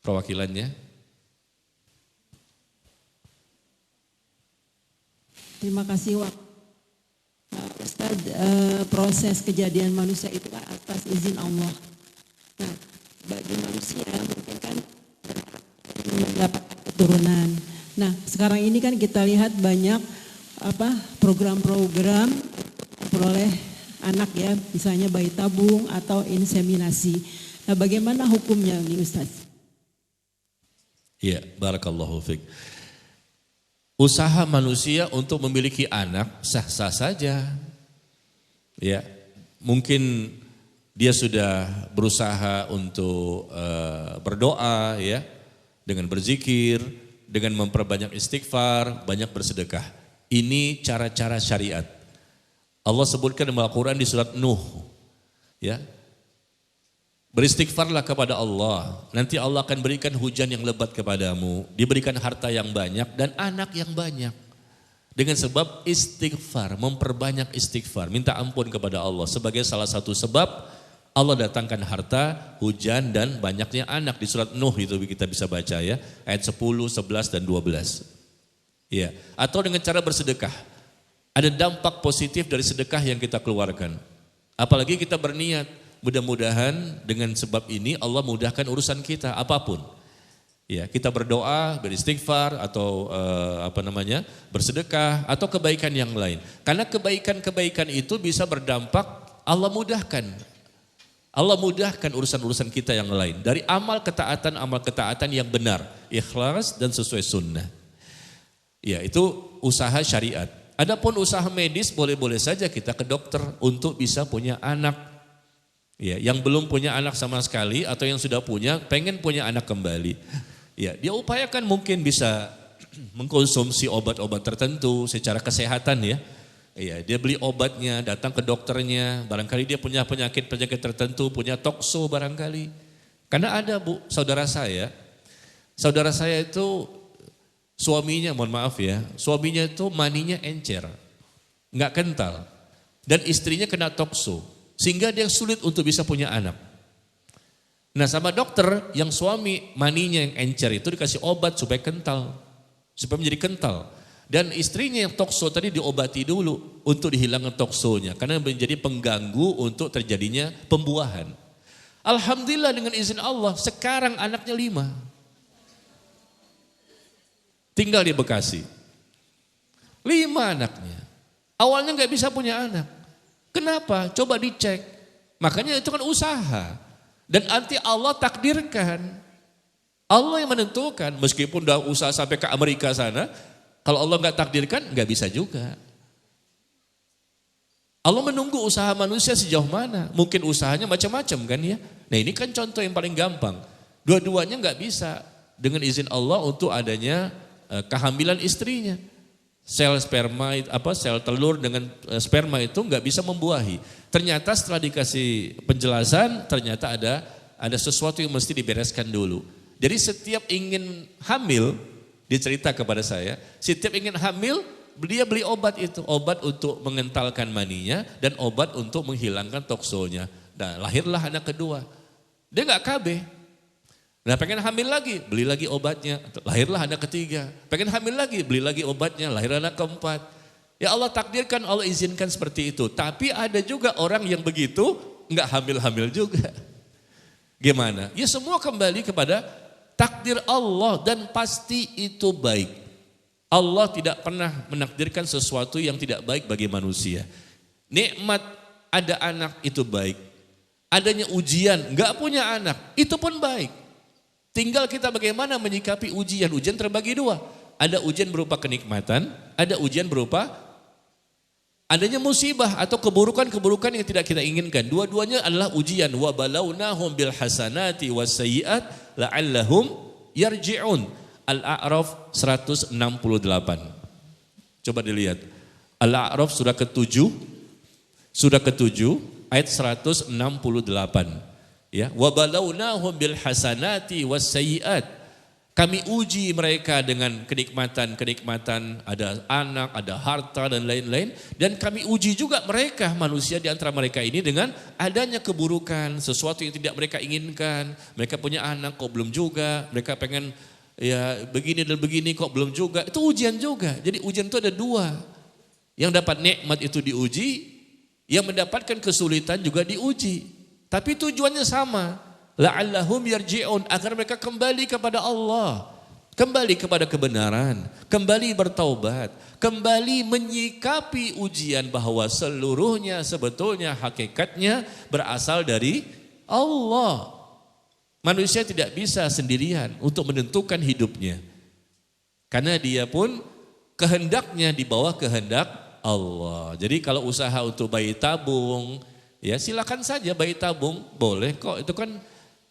Perwakilannya. Terima kasih Ustaz, proses kejadian manusia itu kan atas izin Allah. Nah, bagi manusia mungkin kan mendapat keturunan. Nah, sekarang ini kan kita lihat banyak program-program memperoleh anak ya, misalnya bayi tabung atau inseminasi. Nah, bagaimana hukumnya nih Ustaz? Iya, barakallahu fiik. Usaha manusia untuk memiliki anak sah-sah saja. Ya, mungkin dia sudah berusaha untuk berdoa ya, dengan berzikir, dengan memperbanyak istighfar, banyak bersedekah. Ini cara-cara syariat. Allah sebutkan dalam Al-Quran di surat Nuh. Ya. Beristighfarlah kepada Allah, nanti Allah akan berikan hujan yang lebat kepadamu, diberikan harta yang banyak dan anak yang banyak. Dengan sebab istighfar, memperbanyak istighfar, minta ampun kepada Allah. Sebagai salah satu sebab Allah datangkan harta, hujan dan banyaknya anak. Di surat Nuh itu kita bisa baca ya, ayat 10, 11 dan 12. Ya. Atau dengan cara bersedekah. Ada dampak positif dari sedekah yang kita keluarkan. Apalagi kita berniat, mudah-mudahan dengan sebab ini Allah mudahkan urusan kita apapun. Ya, kita berdoa, beristighfar atau bersedekah atau kebaikan yang lain. Karena kebaikan-kebaikan itu bisa berdampak Allah mudahkan. Allah mudahkan urusan-urusan kita yang lain. Dari amal ketaatan yang benar, ikhlas dan sesuai sunnah. Ya, itu usaha syariat. Adapun usaha medis boleh-boleh saja kita ke dokter untuk bisa punya anak. Ya, yang belum punya anak sama sekali atau yang sudah punya pengen punya anak kembali. Ya, dia upayakan mungkin bisa mengkonsumsi obat-obat tertentu secara kesehatan ya. Ya, dia beli obatnya, datang ke dokternya, barangkali dia punya penyakit-penyakit tertentu, punya tokso barangkali. Karena ada Bu, saudara saya itu Suaminya, mohon maaf ya, suaminya itu maninya encer, nggak kental. Dan istrinya kena tokso, sehingga dia sulit untuk bisa punya anak. Nah sama dokter, yang suami maninya yang encer itu dikasih obat supaya kental, supaya menjadi kental. Dan istrinya yang tokso tadi diobati dulu untuk dihilangkan toksonya, karena menjadi pengganggu untuk terjadinya pembuahan. Alhamdulillah dengan izin Allah, sekarang anaknya 5. Tinggal di Bekasi. 5 anaknya. Awalnya nggak bisa punya anak. Kenapa? Coba dicek. Makanya itu kan usaha. Dan nanti Allah takdirkan. Allah yang menentukan. Meskipun udah usaha sampai ke Amerika sana, kalau Allah nggak takdirkan, nggak bisa juga. Allah menunggu usaha manusia sejauh mana. Mungkin usahanya macam-macam kan ya. Nah ini kan contoh yang paling gampang. Dua-duanya nggak bisa dengan izin Allah untuk adanya kehamilan istrinya. Sel sperma, sel telur dengan sperma itu nggak bisa membuahi. Ternyata setelah dikasih penjelasan, ternyata ada sesuatu yang mesti dibereskan dulu. Jadi setiap ingin hamil, dicerita kepada saya, setiap ingin hamil, dia beli obat itu. Obat untuk mengentalkan maninya dan obat untuk menghilangkan toksonya. Nah lahirlah anak kedua. Dia nggak KB. Nah pengen hamil lagi, beli lagi obatnya, lahirlah anak ketiga. Pengen hamil lagi, beli lagi obatnya, lahir anak keempat. Ya Allah takdirkan, Allah izinkan seperti itu. Tapi ada juga orang yang begitu, enggak hamil-hamil juga. Gimana? Ya semua kembali kepada takdir Allah dan pasti itu baik. Allah tidak pernah menakdirkan sesuatu yang tidak baik bagi manusia. Nikmat ada anak itu baik. Adanya ujian, enggak punya anak, itu pun baik. Tinggal kita bagaimana menyikapi ujian. Ujian terbagi 2. Ada ujian berupa kenikmatan, ada ujian berupa adanya musibah atau keburukan-keburukan yang tidak kita inginkan. Dua-duanya adalah ujian. Wa balawnahum bil hasanati was sayyiat la'allahum yarji'un. Al-A'raf 168. Coba dilihat. Al-A'raf surah ke-7 ayat 168. Ya, wa balawnahum bil hasanati was sayyiat. Kami uji mereka dengan kenikmatan, ada anak, ada harta dan lain-lain, dan kami uji juga mereka manusia di antara mereka ini dengan adanya keburukan, sesuatu yang tidak mereka inginkan. Mereka punya anak kok belum juga, mereka pengen ya begini dan begini kok belum juga. Itu ujian juga. Jadi ujian itu ada 2. Yang dapat nikmat itu diuji, yang mendapatkan kesulitan juga diuji. Tapi tujuannya sama. La'allahum yarji'un, agar mereka kembali kepada Allah. Kembali kepada kebenaran. Kembali bertaubat. Kembali menyikapi ujian bahwa seluruhnya sebetulnya hakikatnya berasal dari Allah. Manusia tidak bisa sendirian untuk menentukan hidupnya. Karena dia pun kehendaknya di bawah kehendak Allah. Jadi kalau usaha untuk bayi tabung, ya silakan saja bayi tabung, boleh kok, itu kan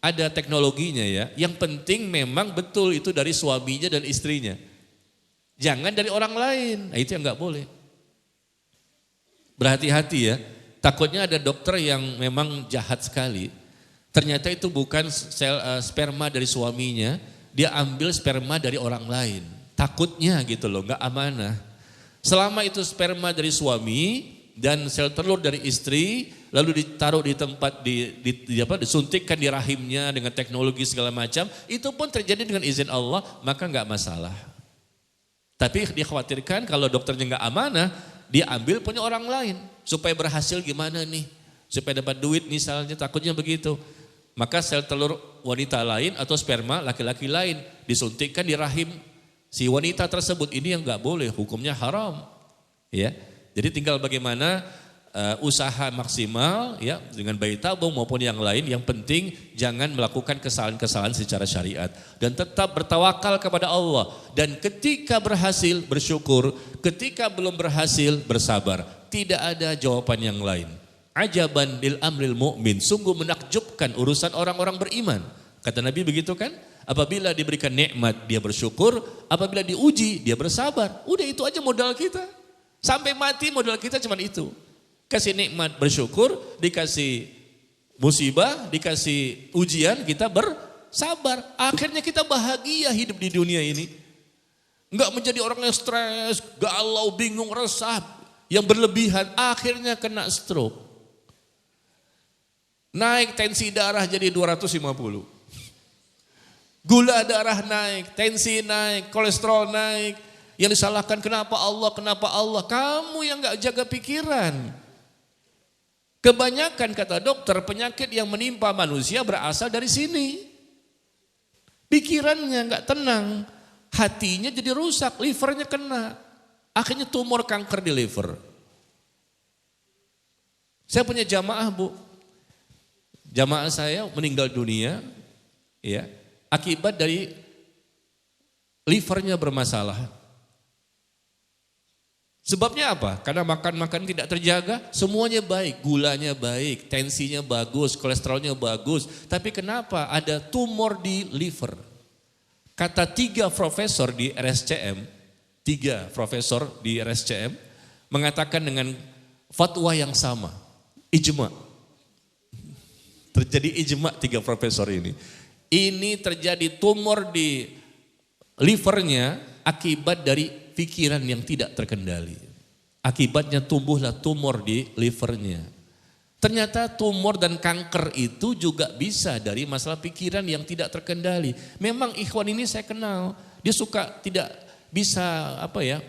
ada teknologinya ya. Yang penting memang betul itu dari suaminya dan istrinya. Jangan dari orang lain, nah itu yang nggak boleh. Berhati-hati ya, takutnya ada dokter yang memang jahat sekali. Ternyata itu bukan sperma dari suaminya, dia ambil sperma dari orang lain. Takutnya gitu loh, nggak amanah. Selama itu sperma dari suami dan sel telur dari istri, lalu ditaruh di tempat disuntikkan di rahimnya dengan teknologi segala macam, itu pun terjadi dengan izin Allah, maka nggak masalah. Tapi dikhawatirkan kalau dokternya nggak amanah, dia ambil punya orang lain supaya berhasil gimana nih, supaya dapat duit misalnya, takutnya begitu. Maka sel telur wanita lain atau sperma laki-laki lain disuntikkan di rahim si wanita tersebut, ini yang nggak boleh, hukumnya haram, ya. Jadi tinggal bagaimana usaha maksimal ya dengan bayi tabung maupun yang lain. Yang penting jangan melakukan kesalahan-kesalahan secara syariat dan tetap bertawakal kepada Allah. Dan ketika berhasil bersyukur, ketika belum berhasil bersabar. Tidak ada jawaban yang lain. Ajaban lil amril mu'min, sungguh menakjubkan urusan orang-orang beriman. Kata Nabi begitu kan? Apabila diberikan nikmat dia bersyukur, apabila diuji dia bersabar. Udah itu aja modal kita. Sampai mati modal kita cuma itu. Kasih nikmat bersyukur, dikasih musibah, dikasih ujian, kita bersabar. Akhirnya kita bahagia hidup di dunia ini. Enggak menjadi orang yang stres, galau, bingung, resah, yang berlebihan, akhirnya kena stroke. Naik tensi darah jadi 250. Gula darah naik, tensi naik, kolesterol naik. Yang disalahkan kenapa Allah, kenapa Allah. Kamu yang enggak jaga pikiran. Kebanyakan kata dokter penyakit yang menimpa manusia berasal dari sini. Pikirannya enggak tenang. Hatinya jadi rusak, livernya kena. Akhirnya tumor kanker di liver. Saya punya jamaah Bu. Jamaah saya meninggal dunia ya, akibat dari livernya bermasalah. Sebabnya apa? Karena makan-makan tidak terjaga, semuanya baik. Gulanya baik, tensinya bagus, kolesterolnya bagus. Tapi kenapa ada tumor di liver? Kata 3 profesor di RSCM mengatakan dengan fatwa yang sama, ijma. Terjadi ijma 3 profesor ini. Ini terjadi tumor di livernya akibat dari pikiran yang tidak terkendali. Akibatnya tumbuhlah tumor di livernya. Ternyata tumor dan kanker itu juga bisa dari masalah pikiran yang tidak terkendali. Memang ikhwan ini saya kenal, dia suka tidak bisa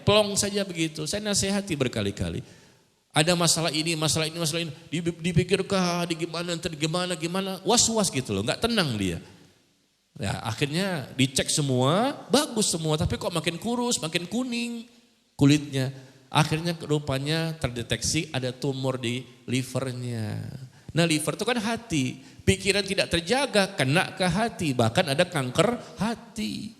plong saja begitu. Saya nasihati berkali-kali. Ada masalah ini, dipikirkah, gimana, was-was gitu loh, nggak tenang dia. Ya, akhirnya dicek semua, bagus semua, tapi kok makin kurus, makin kuning kulitnya. Akhirnya rupanya terdeteksi ada tumor di livernya. Nah liver itu kan hati, pikiran tidak terjaga kena ke hati, bahkan ada kanker hati.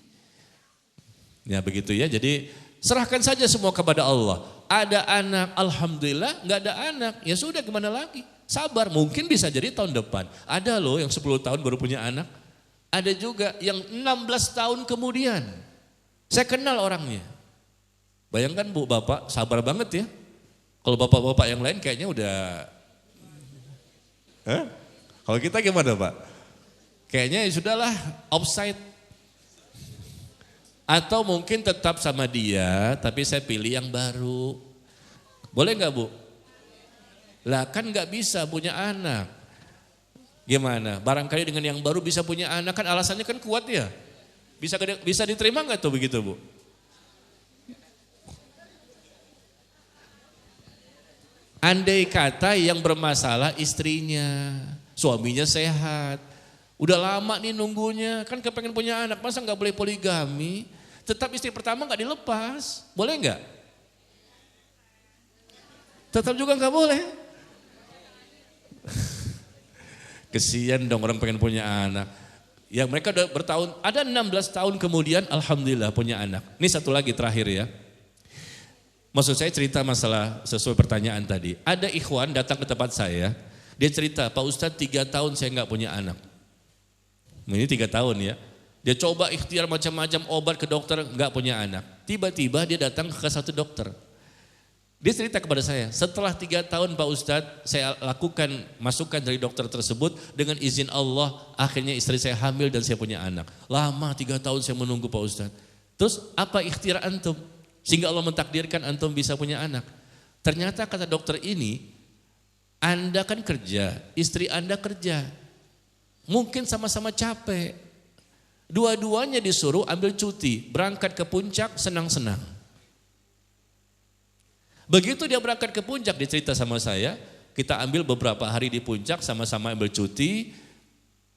Ya begitu ya, jadi serahkan saja semua kepada Allah. Ada anak, alhamdulillah, nggak ada anak, ya sudah gimana lagi. Sabar, mungkin bisa jadi tahun depan. Ada loh yang 10 tahun baru punya anak. Ada juga yang 16 tahun kemudian. Saya kenal orangnya. Bayangkan Bu, Bapak sabar banget ya. Kalau bapak-bapak yang lain kayaknya udah. Kalau kita gimana Pak? Kayaknya ya sudahlah offside. Atau mungkin tetap sama dia, tapi saya pilih yang baru. Boleh nggak Bu? Lah kan nggak bisa punya anak. Gimana? Barangkali dengan yang baru bisa punya anak, kan alasannya kan kuat ya. Bisa diterima nggak tuh begitu Bu? Andai kata yang bermasalah istrinya, suaminya sehat, udah lama nih nunggunya, kan kepengen punya anak, masa nggak boleh poligami? Tetap istri pertama nggak dilepas, boleh nggak? Tetap juga nggak boleh. Kesian dong orang pengen punya anak. Ya mereka udah bertahun, ada 16 tahun kemudian alhamdulillah punya anak. Ini satu lagi terakhir ya. Maksud saya cerita masalah sesuai pertanyaan tadi. Ada ikhwan datang ke tempat saya, dia cerita, Pak Ustadz 3 tahun saya nggak punya anak. Ini 3 tahun ya. Dia coba ikhtiar macam-macam obat ke dokter, nggak punya anak. Tiba-tiba dia datang ke satu dokter. Dia cerita kepada saya, setelah 3 tahun Pak Ustadz, saya lakukan masukan dari dokter tersebut, dengan izin Allah, akhirnya istri saya hamil dan saya punya anak. Lama 3 tahun saya menunggu Pak Ustadz. Terus apa ikhtiar antum? Sehingga Allah mentakdirkan antum bisa punya anak. Ternyata kata dokter ini, Anda kan kerja, istri Anda kerja. Mungkin sama-sama capek. Dua-duanya disuruh ambil cuti, berangkat ke puncak senang-senang. Begitu dia berangkat ke puncak, dia cerita sama saya, kita ambil beberapa hari di puncak, sama-sama ambil cuti.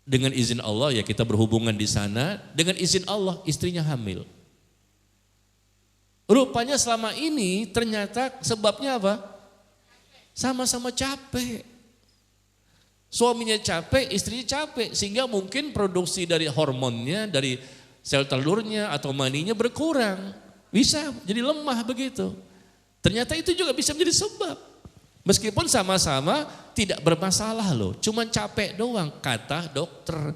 Dengan izin Allah ya kita berhubungan di sana, dengan izin Allah istrinya hamil. Rupanya selama ini ternyata sebabnya apa? Sama-sama capek. Suaminya capek, istrinya capek. Sehingga mungkin produksi dari hormonnya, dari sel telurnya atau maninya berkurang. Bisa jadi lemah begitu. Ternyata itu juga bisa menjadi sebab. Meskipun sama-sama tidak bermasalah loh. Cuma capek doang kata dokter.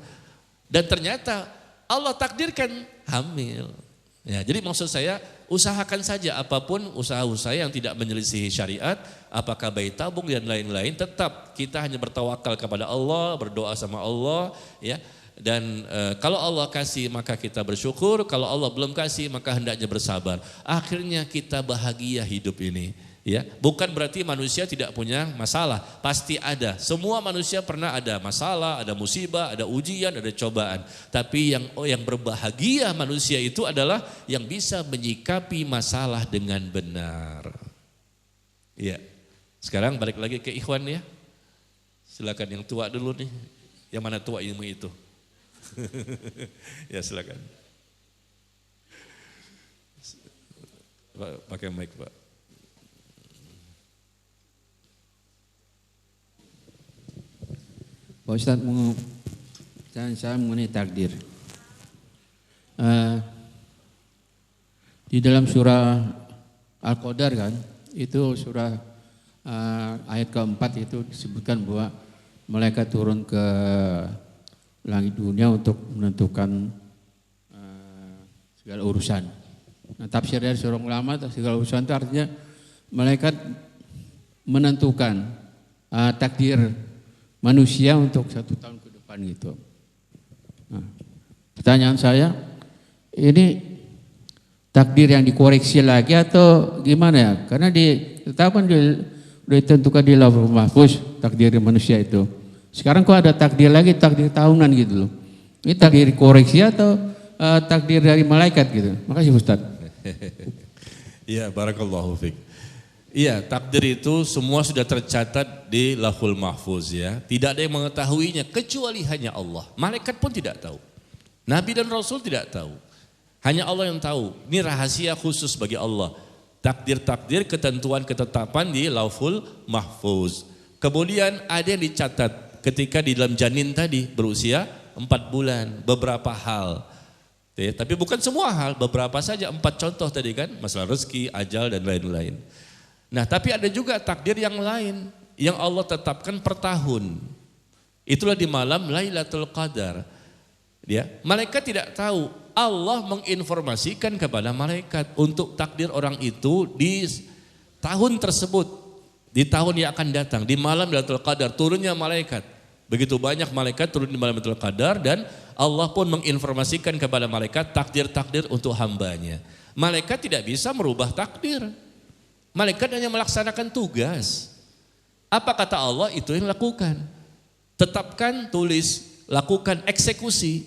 Dan ternyata Allah takdirkan hamil. Ya, jadi maksud saya usahakan saja apapun usaha-usaha yang tidak menyelisihi syariat, apakah bayi tabung dan lain-lain, tetap kita hanya bertawakal kepada Allah, berdoa sama Allah, ya. Dan kalau Allah kasih maka kita bersyukur, kalau Allah belum kasih maka hendaknya bersabar. Akhirnya kita bahagia hidup ini. Ya, bukan berarti manusia tidak punya masalah, pasti ada. Semua manusia pernah ada masalah, ada musibah, ada ujian, ada cobaan. Tapi yang berbahagia manusia itu adalah yang bisa menyikapi masalah dengan benar. Ya, sekarang balik lagi ke ikhwan ya. Silakan yang tua dulu nih. Yang mana tua ilmu itu? Ya silakan. Pakai mic Pak. Pak Ustadz mau saya mengenai takdir. Di dalam surah Al-Qadar kan, itu surah ayat keempat itu disebutkan bahwa malaikat turun ke langit dunia untuk menentukan segala urusan. Nah, tafsir dari seorang ulama segala urusan itu artinya malaikat menentukan takdir manusia untuk 1 tahun ke depan gitu. Nah, pertanyaan saya, ini takdir yang dikoreksi lagi atau gimana ya? Karena ditetapkan ditentukan di Lauhul Mahfuz takdir manusia itu. Sekarang kok ada takdir lagi, takdir tahunan gitu loh. Ini takdir koreksi atau takdir dari malaikat gitu. Makasih Ustaz. Iya, barakallahu fiik. Iya, takdir itu semua sudah tercatat di Lauhul Mahfuz ya. Tidak ada yang mengetahuinya kecuali hanya Allah. Malaikat pun tidak tahu. Nabi dan Rasul tidak tahu. Hanya Allah yang tahu. Ini rahasia khusus bagi Allah. Takdir-takdir, ketentuan, ketetapan di Lauhul Mahfuz. Kemudian ada yang dicatat ketika di dalam janin tadi berusia 4 bulan, beberapa hal. Ya, tapi bukan semua hal, beberapa saja, 4 contoh tadi kan, masalah rezeki, ajal dan lain-lain. Nah, tapi ada juga takdir yang lain yang Allah tetapkan per tahun. Itulah di malam Lailatul Qadar. Ya, malaikat tidak tahu, Allah menginformasikan kepada malaikat untuk takdir orang itu di tahun tersebut. Di tahun yang akan datang, di malam Lailatul Qadar turunnya malaikat. Begitu banyak malaikat turun di malam Lailatul Qadar dan Allah pun menginformasikan kepada malaikat takdir-takdir untuk hambanya. Malaikat tidak bisa merubah takdir. Malaikat hanya melaksanakan tugas. Apa kata Allah itu yang lakukan. Tetapkan, tulis, lakukan, eksekusi.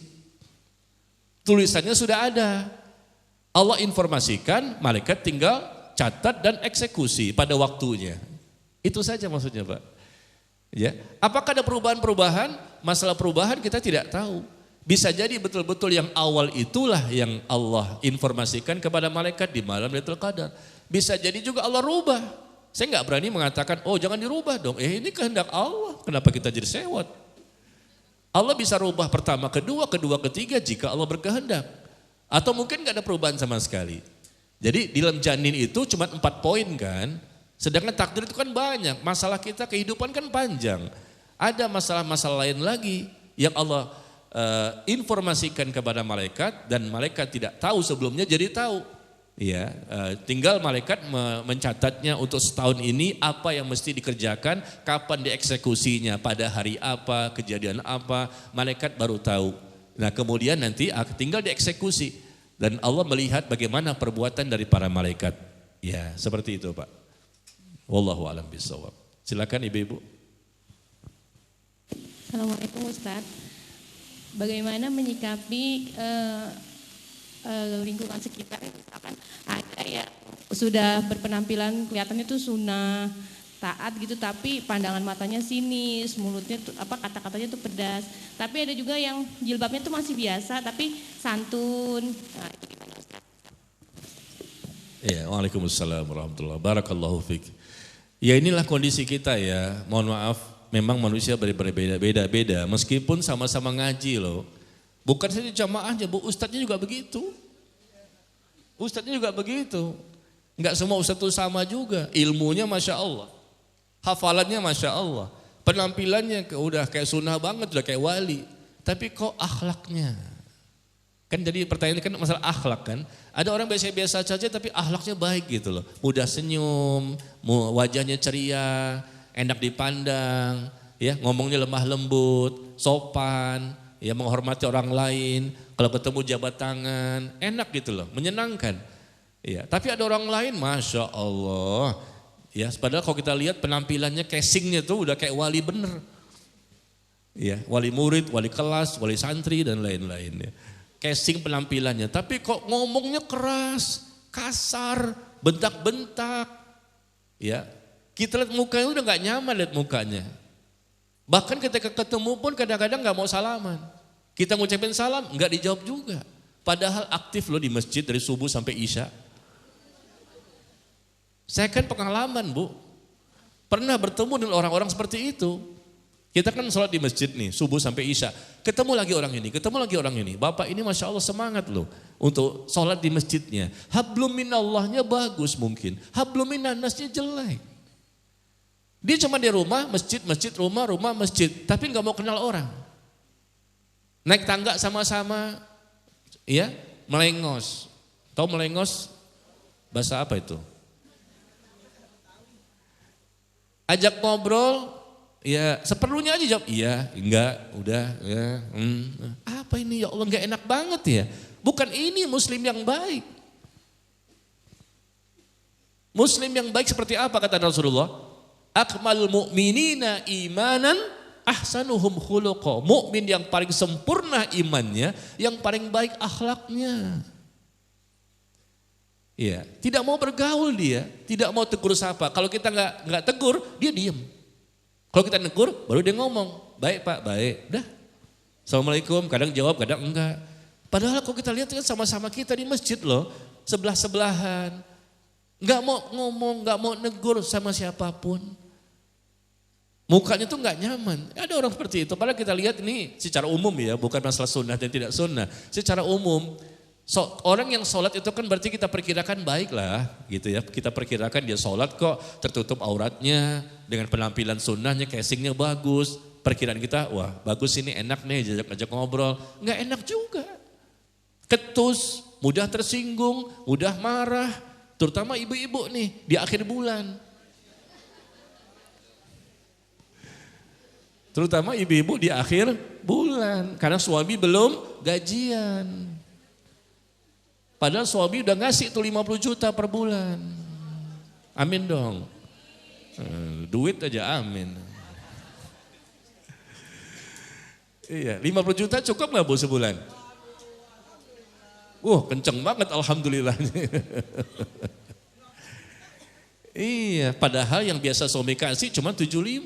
Tulisannya sudah ada. Allah informasikan, malaikat tinggal catat dan eksekusi pada waktunya. Itu saja maksudnya Pak. Ya, apakah ada perubahan-perubahan? Masalah perubahan kita tidak tahu. Bisa jadi betul-betul yang awal itulah yang Allah informasikan kepada malaikat di malam Lailatul Qadar. Bisa jadi juga Allah rubah. Saya nggak berani mengatakan, oh jangan dirubah dong. Ini kehendak Allah. Kenapa kita jadi sewot? Allah bisa rubah pertama, kedua, ketiga jika Allah berkehendak. Atau mungkin nggak ada perubahan sama sekali. Jadi di dalam janin itu cuma 4 poin kan. Sedangkan takdir itu kan banyak, masalah kita kehidupan kan panjang. Ada masalah-masalah lain lagi yang Allah informasikan kepada malaikat dan malaikat tidak tahu sebelumnya jadi tahu. Ya, tinggal malaikat mencatatnya untuk setahun ini apa yang mesti dikerjakan, kapan dieksekusinya, pada hari apa, kejadian apa, malaikat baru tahu. Nah kemudian nanti tinggal dieksekusi dan Allah melihat bagaimana perbuatan dari para malaikat. Ya seperti itu Pak. Wallahu a'lam bishawab. Silakan ibu-ibu. Assalamualaikum Ustaz. Bagaimana menyikapi lingkungan sekitar, misalkan ada ya sudah berpenampilan kelihatannya tuh sunnah, taat gitu, tapi pandangan matanya sinis, mulutnya tuh kata-katanya tuh pedas. Tapi ada juga yang jilbabnya tuh masih biasa tapi santun. Nah, itu gimana Ustaz? Ya, waalaikumsalam warahmatullahi wabarakatuh. Barakallahu fiik. Ya inilah kondisi kita ya, mohon maaf memang manusia berbeda-beda meskipun sama-sama ngaji loh. Bukan saja jamaahnya, Bu, ustadznya juga begitu. Ustadznya juga begitu. Enggak semua ustadz itu sama juga, ilmunya Masya Allah. Hafalannya Masya Allah. Penampilannya udah kayak sunnah banget, udah kayak wali. Tapi kok akhlaknya? Kan jadi pertanyaan kan masalah akhlak kan. Ada orang biasa-biasa saja tapi akhlaknya baik gitu loh. Mudah senyum, wajahnya ceria, enak dipandang, ya ngomongnya lemah lembut, sopan, ya menghormati orang lain, kalau ketemu jabat tangan, enak gitu loh, menyenangkan. Ya, tapi ada orang lain, Masya Allah, ya padahal kalau kita lihat penampilannya, casingnya tuh udah kayak wali bener. Ya, wali murid, wali kelas, wali santri dan lain-lain. Ya. Casing penampilannya, tapi kok ngomongnya keras, kasar, bentak-bentak. Ya, kita lihat mukanya udah nggak nyaman lihat mukanya. Bahkan ketika ketemu pun kadang-kadang nggak mau salaman. Kita ngucapin salam nggak dijawab juga. Padahal aktif loh di masjid dari subuh sampai isya. Saya kan pengalaman Bu, pernah bertemu dengan orang-orang seperti itu. Kita kan sholat di masjid nih, subuh sampai isya. Ketemu lagi orang ini, ketemu lagi orang ini. Bapak ini Masya Allah semangat loh untuk sholat di masjidnya. Hablum minallahnya bagus mungkin, hablum minannasnya jelek. Dia cuma di rumah, masjid, masjid, rumah, rumah, masjid. Tapi gak mau kenal orang. Naik tangga sama-sama, ya melengos. Tahu melengos? Bahasa apa itu? Ajak ngobrol, ya seperlunya aja jawab, iya, enggak, udah, ya. Apa ini ya Allah, enggak enak banget ya. Bukan ini muslim yang baik. Muslim yang baik seperti apa kata Rasulullah? Akmalul mu'minina imanan ahsanuhum khuluqa. Mukmin yang paling sempurna imannya, yang paling baik akhlaknya. Iya, tidak mau bergaul dia, tidak mau tegur sapa. Kalau kita nggak tegur, dia diem. Kalau kita negur, baru dia ngomong, baik Pak, baik. Udah, Assalamualaikum, kadang jawab, kadang enggak. Padahal kalau kita lihat kan sama-sama kita di masjid loh, sebelah-sebelahan. Nggak mau ngomong, nggak mau negur sama siapapun. Mukanya tuh nggak nyaman. Ada orang seperti itu. Padahal kita lihat ini secara umum ya, bukan masalah sunnah dan tidak sunnah. Secara umum, orang yang sholat itu kan berarti kita perkirakan baik lah gitu ya. Kita perkirakan dia sholat kok tertutup auratnya dengan penampilan sunnahnya, casingnya bagus. Perkiraan kita wah bagus ini enak nih ajak ngobrol. Nggak enak juga. Ketus, mudah tersinggung, mudah marah. Terutama ibu-ibu nih di akhir bulan. Terutama ibu-ibu di akhir bulan. Karena suami belum gajian. Padahal suami udah ngasih tuh 50 juta per bulan. Amin dong. Duit aja amin. Iya, 50 juta cukup gak Bu sebulan? Kenceng banget alhamdulillah. Iya, padahal yang biasa suami kasih cuma 75.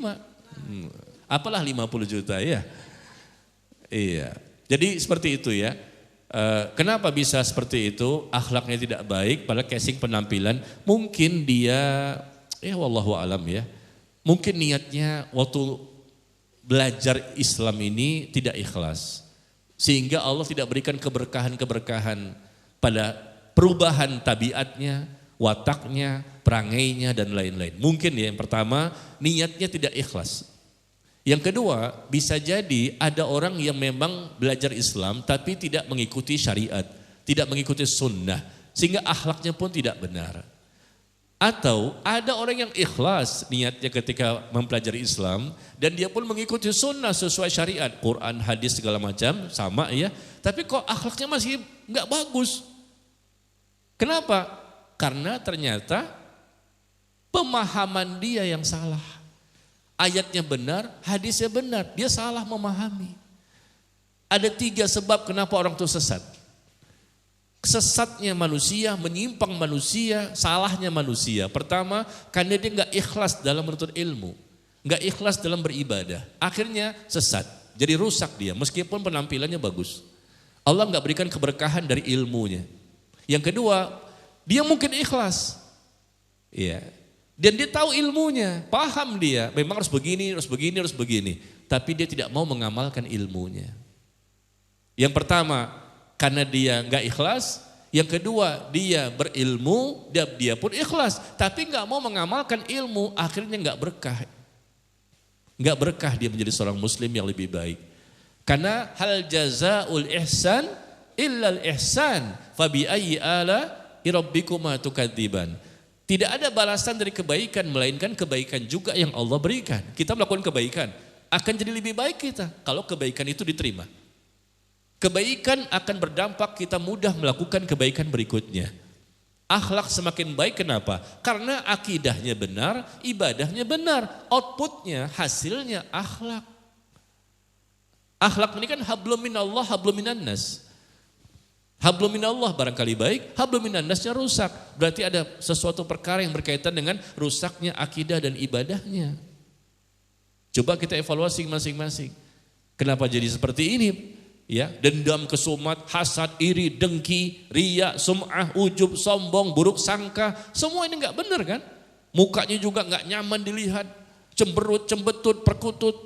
Apalah 50 juta ya. Iya, jadi seperti itu ya. Kenapa bisa seperti itu? Akhlaknya tidak baik, pada casing penampilan. Mungkin dia, ya wallahu alam ya. Mungkin niatnya waktu belajar Islam ini tidak ikhlas. Sehingga Allah tidak berikan keberkahan-keberkahan pada perubahan tabiatnya, wataknya, perangainya dan lain-lain. Mungkin ya yang pertama niatnya tidak ikhlas. Yang kedua, bisa jadi ada orang yang memang belajar Islam tapi tidak mengikuti syariat, tidak mengikuti sunnah, sehingga akhlaknya pun tidak benar. Atau ada orang yang ikhlas niatnya ketika mempelajari Islam dan dia pun mengikuti sunnah sesuai syariat, Quran, hadis segala macam sama ya, tapi kok akhlaknya masih nggak bagus. Kenapa? Karena ternyata pemahaman dia yang salah. Ayatnya benar, hadisnya benar, dia salah memahami. Ada 3 sebab kenapa orang itu sesat. Sesatnya manusia, menyimpang manusia, salahnya manusia. Pertama, karena dia nggak ikhlas dalam menuntut ilmu, nggak ikhlas dalam beribadah. Akhirnya sesat, jadi rusak dia meskipun penampilannya bagus. Allah nggak berikan keberkahan dari ilmunya. Yang kedua, dia mungkin ikhlas. Iya. Dan dia tahu ilmunya, paham dia, memang harus begini, harus begini, harus begini. Tapi dia tidak mau mengamalkan ilmunya. Yang pertama, karena dia nggak ikhlas. Yang kedua, dia berilmu, dia pun ikhlas. Tapi nggak mau mengamalkan ilmu, akhirnya nggak berkah. Nggak berkah dia menjadi seorang muslim yang lebih baik. Karena hal jazaul ihsan illal ihsan, fabi ayyi ala rabbikuma tukadziban. Tidak ada balasan dari kebaikan, melainkan kebaikan juga yang Allah berikan. Kita melakukan kebaikan, akan jadi lebih baik kita kalau kebaikan itu diterima. Kebaikan akan berdampak kita mudah melakukan kebaikan berikutnya. Akhlak semakin baik kenapa? Karena akidahnya benar, ibadahnya benar. Outputnya, hasilnya akhlak. Akhlak ini kan hablum minallah, hablum minannas. Hablum minallah barangkali baik, hablum minannasnya rusak. Berarti ada sesuatu perkara yang berkaitan dengan rusaknya akidah dan ibadahnya. Coba kita evaluasi masing-masing. Kenapa jadi seperti ini? Ya, dendam, kesumat, hasad, iri, dengki, riya, sum'ah, ujub, sombong, buruk sangka, semua ini enggak benar kan? Mukanya juga enggak nyaman dilihat, cemberut, cembetut, perkutut.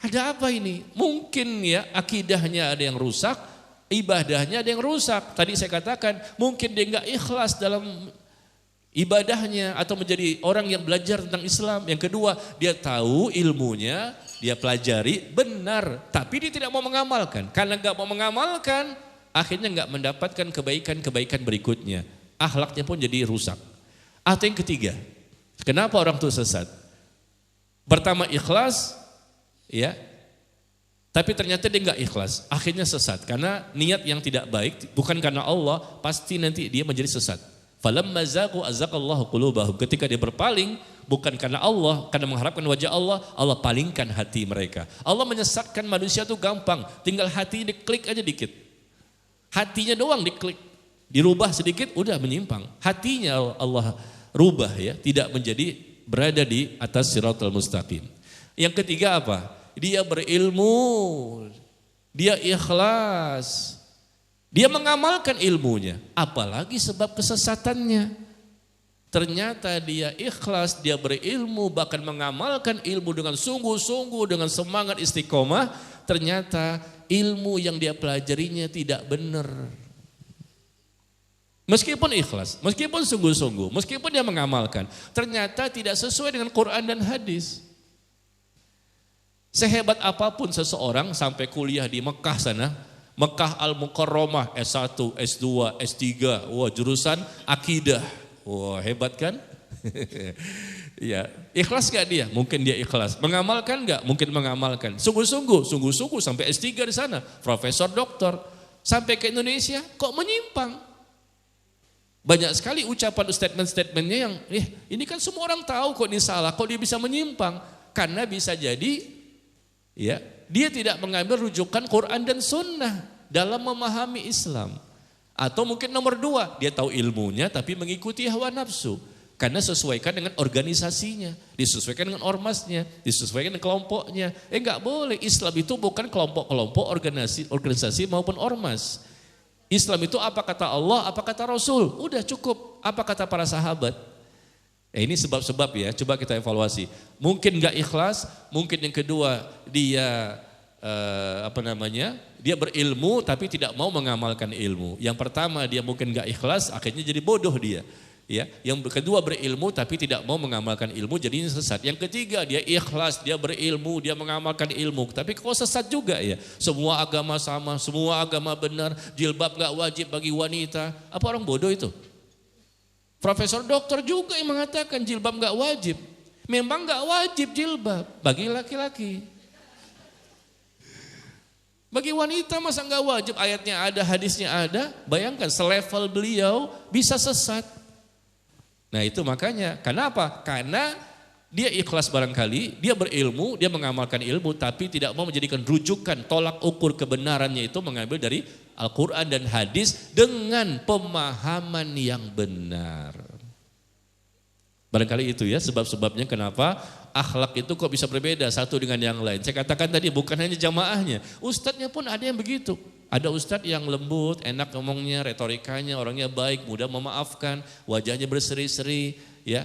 Ada apa ini? Mungkin ya akidahnya ada yang rusak, ibadahnya ada yang rusak. Tadi saya katakan mungkin dia enggak ikhlas dalam ibadahnya atau menjadi orang yang belajar tentang Islam. Yang kedua, dia tahu ilmunya, dia pelajari benar, tapi dia tidak mau mengamalkan. Karena enggak mau mengamalkan, akhirnya enggak mendapatkan kebaikan-kebaikan berikutnya. Akhlaknya pun jadi rusak. Atau yang ketiga, kenapa orang itu sesat? Pertama ikhlas, ya, tapi ternyata dia enggak ikhlas, akhirnya sesat. Karena niat yang tidak baik, bukan karena Allah, pasti nanti dia menjadi sesat. Falamma zaqu azaqallahu qulubahum. Ketika dia berpaling bukan karena Allah, karena mengharapkan wajah Allah, Allah palingkan hati mereka. Allah menyesatkan manusia itu gampang, tinggal hatinya diklik aja dikit. Hatinya doang diklik, dirubah sedikit udah menyimpang. Hatinya Allah rubah ya, tidak menjadi berada di atas siratal mustaqim. Yang ketiga apa? Dia berilmu, dia ikhlas. Dia mengamalkan ilmunya, apalagi sebab kesesatannya. Ternyata dia ikhlas, dia berilmu, bahkan mengamalkan ilmu dengan sungguh-sungguh, dengan semangat istiqomah. Ternyata ilmu yang dia pelajarinya tidak benar. Meskipun ikhlas, meskipun sungguh-sungguh, meskipun dia mengamalkan, ternyata tidak sesuai dengan Quran dan hadis. Sehebat apapun seseorang sampai kuliah di Mekah sana, Mekah Al-Mukarramah S1, S2, S3, wah jurusan akidah, wah hebat kan? Ya, ikhlas gak dia? Mungkin dia ikhlas. Mengamalkan gak? Mungkin mengamalkan. Sungguh-sungguh sampai S3 di sana, profesor, doktor, sampai ke Indonesia, kok menyimpang? Banyak sekali ucapan statement-statementnya yang, ini kan semua orang tahu kok ini salah, kok dia bisa menyimpang? Karena bisa jadi, ya, dia tidak mengambil rujukan Quran dan Sunnah dalam memahami Islam. Atau mungkin nomor dua, dia tahu ilmunya tapi mengikuti hawa nafsu. Karena sesuaikan dengan organisasinya, disesuaikan dengan ormasnya, disesuaikan dengan kelompoknya. Enggak boleh, Islam itu bukan kelompok-kelompok organisasi maupun ormas. Islam itu apa kata Allah, apa kata Rasul, udah cukup. Apa kata para sahabat. Ini sebab-sebab ya, coba kita evaluasi. Mungkin gak ikhlas, mungkin yang kedua dia dia berilmu tapi tidak mau mengamalkan ilmu. Yang pertama dia mungkin gak ikhlas, akhirnya jadi bodoh dia. Ya, yang kedua berilmu tapi tidak mau mengamalkan ilmu, jadinya sesat. Yang ketiga dia ikhlas, dia berilmu, dia mengamalkan ilmu, tapi kok sesat juga ya. Semua agama sama, semua agama benar, jilbab gak wajib bagi wanita. Apa orang bodoh itu? Profesor doktor juga yang mengatakan jilbab gak wajib. Memang gak wajib jilbab bagi laki-laki. Bagi wanita masa gak wajib, ayatnya ada, hadisnya ada. Bayangkan selevel beliau bisa sesat. Nah itu makanya, kenapa? Karena dia ikhlas barangkali, dia berilmu, dia mengamalkan ilmu, tapi tidak mau menjadikan rujukan, tolak ukur kebenarannya itu mengambil dari Al-Quran dan hadis dengan pemahaman yang benar. Barangkali itu ya sebab-sebabnya kenapa akhlak itu kok bisa berbeda satu dengan yang lain. Saya katakan tadi bukan hanya jamaahnya, ustadznya pun ada yang begitu. Ada ustadz yang lembut, enak ngomongnya, retorikanya, orangnya baik, mudah memaafkan, wajahnya berseri-seri, ya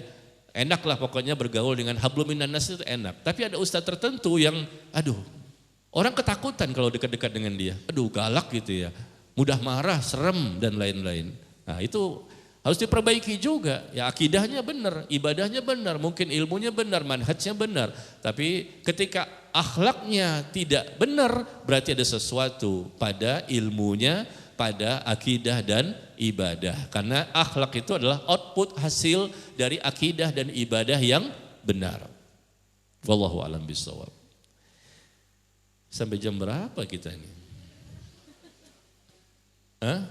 enak lah pokoknya bergaul dengan hablum minannas itu enak. Tapi ada ustadz tertentu yang orang ketakutan kalau dekat-dekat dengan dia. Galak gitu ya, mudah marah, serem dan lain-lain. Nah itu harus diperbaiki juga. Ya akidahnya benar, ibadahnya benar, mungkin ilmunya benar, manhajnya benar. Tapi ketika akhlaknya tidak benar, berarti ada sesuatu pada ilmunya, pada akidah dan ibadah. Karena akhlak itu adalah output hasil dari akidah dan ibadah yang benar. Wallahu a'lam bishawab. Sampai jam berapa kita ini? Hah?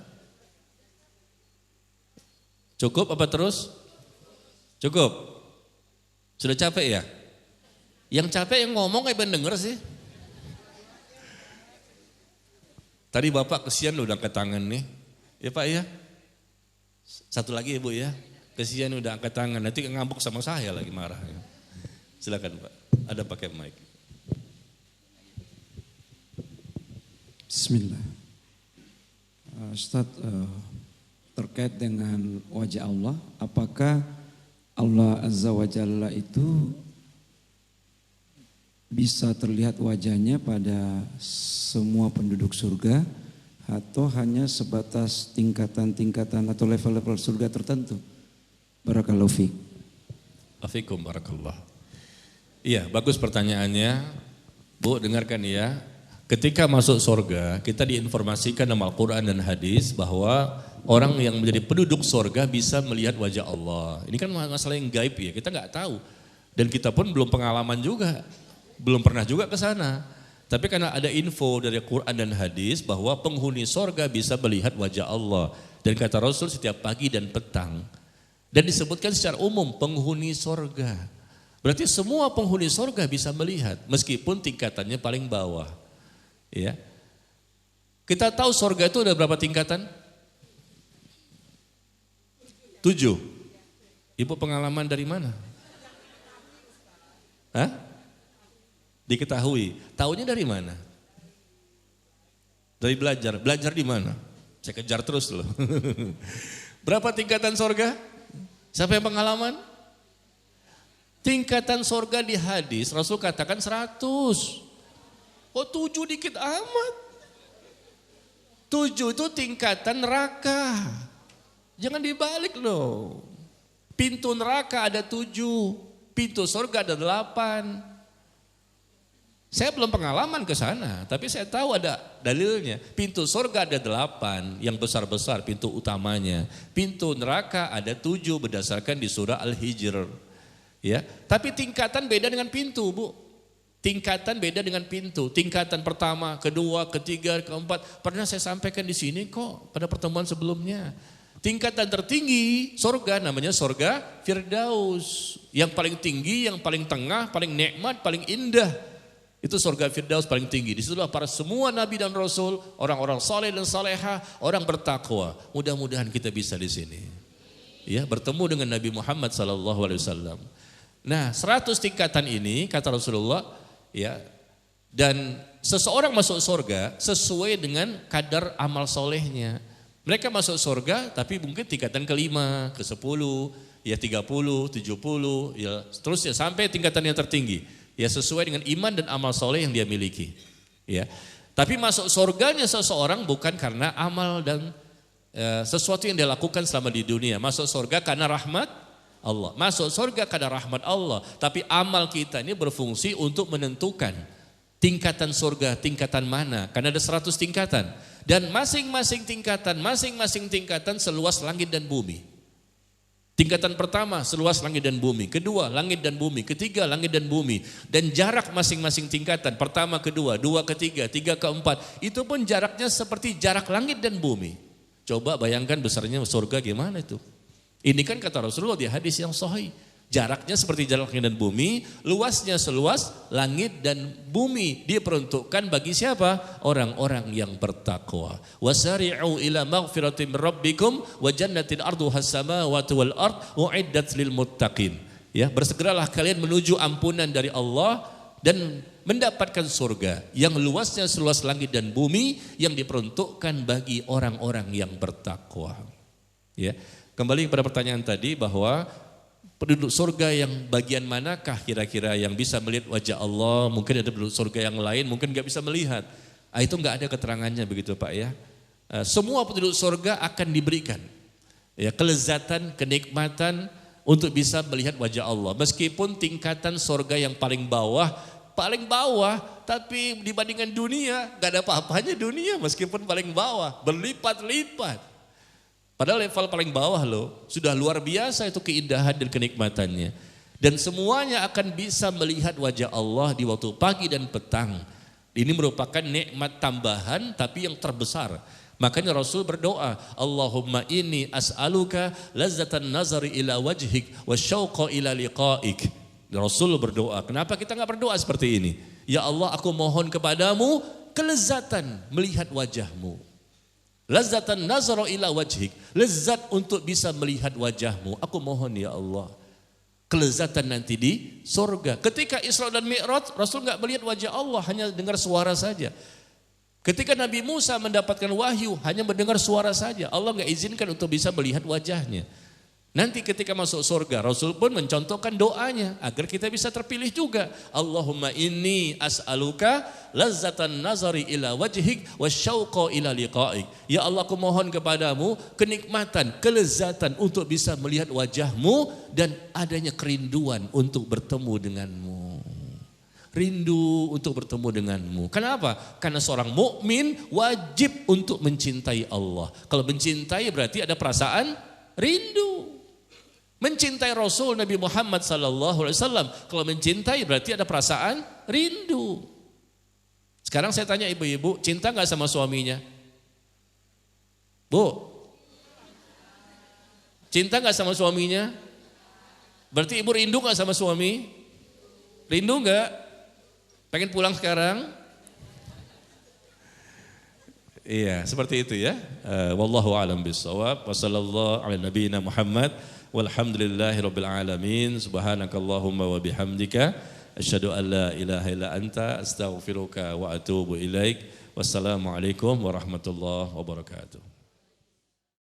Cukup apa terus? Cukup. Sudah capek ya? Yang capek yang ngomong kayak denger sih. Tadi Bapak kesian udah angkat tangan nih. Ya Pak ya? Satu lagi ya Bu ya. Kesian udah angkat tangan, nanti ngambek sama saya lagi marah. Silakan Pak, ada pakai mic. Bismillah. Ustaz, terkait dengan wajah Allah, apakah Allah Azza wa Jalla itu bisa terlihat wajahnya pada semua penduduk surga atau hanya sebatas tingkatan-tingkatan atau level-level surga tertentu? Barakallahu fiik. Afikum barakallah. Iya, bagus pertanyaannya. Bu, dengarkan ya. Ketika masuk surga, kita diinformasikan dalam Al-Quran dan hadis bahwa orang yang menjadi penduduk surga bisa melihat wajah Allah. Ini kan masalah yang gaib ya, kita nggak tahu. Dan kita pun belum pengalaman juga, belum pernah juga ke sana. Tapi karena ada info dari Quran dan hadis bahwa penghuni surga bisa melihat wajah Allah. Dan kata Rasul setiap pagi dan petang. Dan disebutkan secara umum penghuni surga. Berarti semua penghuni surga bisa melihat meskipun tingkatannya paling bawah. Ya. Kita tahu surga itu ada berapa tingkatan? 7. Ibu pengalaman dari mana? Hah? Diketahui. Taunya dari mana? Dari belajar. Belajar di mana? Saya kejar terus loh. Berapa tingkatan surga? Siapa yang pengalaman? Tingkatan surga di hadis Rasul katakan 100. Oh 7 dikit amat. 7 itu tingkatan neraka. Jangan dibalik loh. Pintu neraka ada 7, pintu surga ada 8. Saya belum pengalaman ke sana, tapi saya tahu ada dalilnya. Pintu surga ada 8 yang besar-besar, pintu utamanya. Pintu neraka ada 7 berdasarkan di surah Al-Hijr. Ya, tapi tingkatan beda dengan pintu, Bu. Tingkatan beda dengan pintu. Tingkatan pertama, kedua, ketiga, keempat. Pernah saya sampaikan di sini kok pada pertemuan sebelumnya. Tingkatan tertinggi surga namanya surga Firdaus. Yang paling tinggi, yang paling tengah, paling nikmat, paling indah. Itu surga Firdaus paling tinggi. Di situlah para semua nabi dan rasul, orang-orang saleh dan salehah, orang bertakwa. Mudah-mudahan kita bisa di sini. Ya, bertemu dengan Nabi Muhammad SAW. Nah, 100 tingkatan ini kata Rasulullah, ya. Dan seseorang masuk surga sesuai dengan kadar amal solehnya. Mereka masuk surga tapi mungkin tingkatan ke-5, ke-10, ya 30, 70, ya seterusnya sampai tingkatan yang tertinggi. Ya sesuai dengan iman dan amal soleh yang dia miliki. Ya, tapi masuk surganya seseorang bukan karena amal dan sesuatu yang dia lakukan selama di dunia. Masuk surga karena rahmat Allah. Masuk surga karena rahmat Allah. Tapi amal kita ini berfungsi untuk menentukan tingkatan surga, tingkatan mana. Karena ada 100 tingkatan. Dan masing-masing tingkatan seluas langit dan bumi. Tingkatan pertama seluas langit dan bumi, kedua langit dan bumi, ketiga langit dan bumi. Dan jarak masing-masing tingkatan, pertama, kedua, dua, ketiga, tiga, keempat. Itu pun jaraknya seperti jarak langit dan bumi. Coba bayangkan besarnya surga gimana itu. Ini kan kata Rasulullah di hadis yang sahih. Jaraknya seperti jarak langit dan bumi, luasnya seluas langit dan bumi. Diperuntukkan bagi siapa? Orang-orang yang bertakwa. Wasari'u ila maghfiratin rabbikum wa jannatin arduhas samawati wal ard uiddat lil muttaqin. Ya, bersegeralah kalian menuju ampunan dari Allah dan mendapatkan surga yang luasnya seluas langit dan bumi yang diperuntukkan bagi orang-orang yang bertakwa. Ya, kembali kepada pertanyaan tadi bahwa penduduk surga yang bagian manakah kira-kira yang bisa melihat wajah Allah? Mungkin ada penduduk surga yang lain, mungkin nggak bisa melihat. Itu nggak ada keterangannya begitu Pak ya. Semua penduduk surga akan diberikan ya kelezatan, kenikmatan untuk bisa melihat wajah Allah. Meskipun tingkatan surga yang paling bawah, tapi dibandingkan dunia nggak ada apa-apanya dunia meskipun paling bawah, berlipat-lipat. Padahal level paling bawah loh, sudah luar biasa itu keindahan dan kenikmatannya. Dan semuanya akan bisa melihat wajah Allah di waktu pagi dan petang. Ini merupakan nikmat tambahan tapi yang terbesar. Makanya Rasul berdoa, Allahumma inni as'aluka lazzatan nazari ila wajhik wa syauqa ila liqa'ik. Rasul berdoa. Kenapa kita enggak berdoa seperti ini? Ya Allah, aku mohon kepadamu kelezatan melihat wajahmu. Lazzatan nazara ila wajhik. Lezat untuk bisa melihat wajahmu. Aku mohon ya Allah. Kelezatan nanti di surga. Ketika Isra dan Mi'raj, Rasul enggak melihat wajah Allah, hanya dengar suara saja. Ketika Nabi Musa mendapatkan wahyu, hanya mendengar suara saja. Allah enggak izinkan untuk bisa melihat wajahnya. Nanti ketika masuk surga, Rasul pun mencontohkan doanya agar kita bisa terpilih juga. Allahumma inni as'aluka lazzatan nazari ila wajhik wasyauqa ila liqa'ik. Ya Allah, aku mohon kepadamu kenikmatan, kelezatan untuk bisa melihat wajahmu dan adanya kerinduan untuk bertemu denganmu. Rindu untuk bertemu denganmu. Kenapa? Karena seorang mukmin wajib untuk mencintai Allah. Kalau mencintai berarti ada perasaan rindu. Mencintai Rasul Nabi Muhammad SAW. Kalau mencintai berarti ada perasaan rindu. Sekarang saya tanya ibu-ibu, cinta gak sama suaminya? Bu, cinta gak sama suaminya? Berarti ibu rindu gak sama suami? Rindu gak? Pengen pulang sekarang? Iya, seperti itu ya. Wallahu a'lam bishawab. Wassallallahu ala nabiyyina Muhammad. Walhamdulillahirabbil alamin. Subhanakallahumma wa bihamdika asyhadu an la ilaha illa anta astaghfiruka wa atubu ilaik. Wassalamualaikum warahmatullahi wabarakatuh.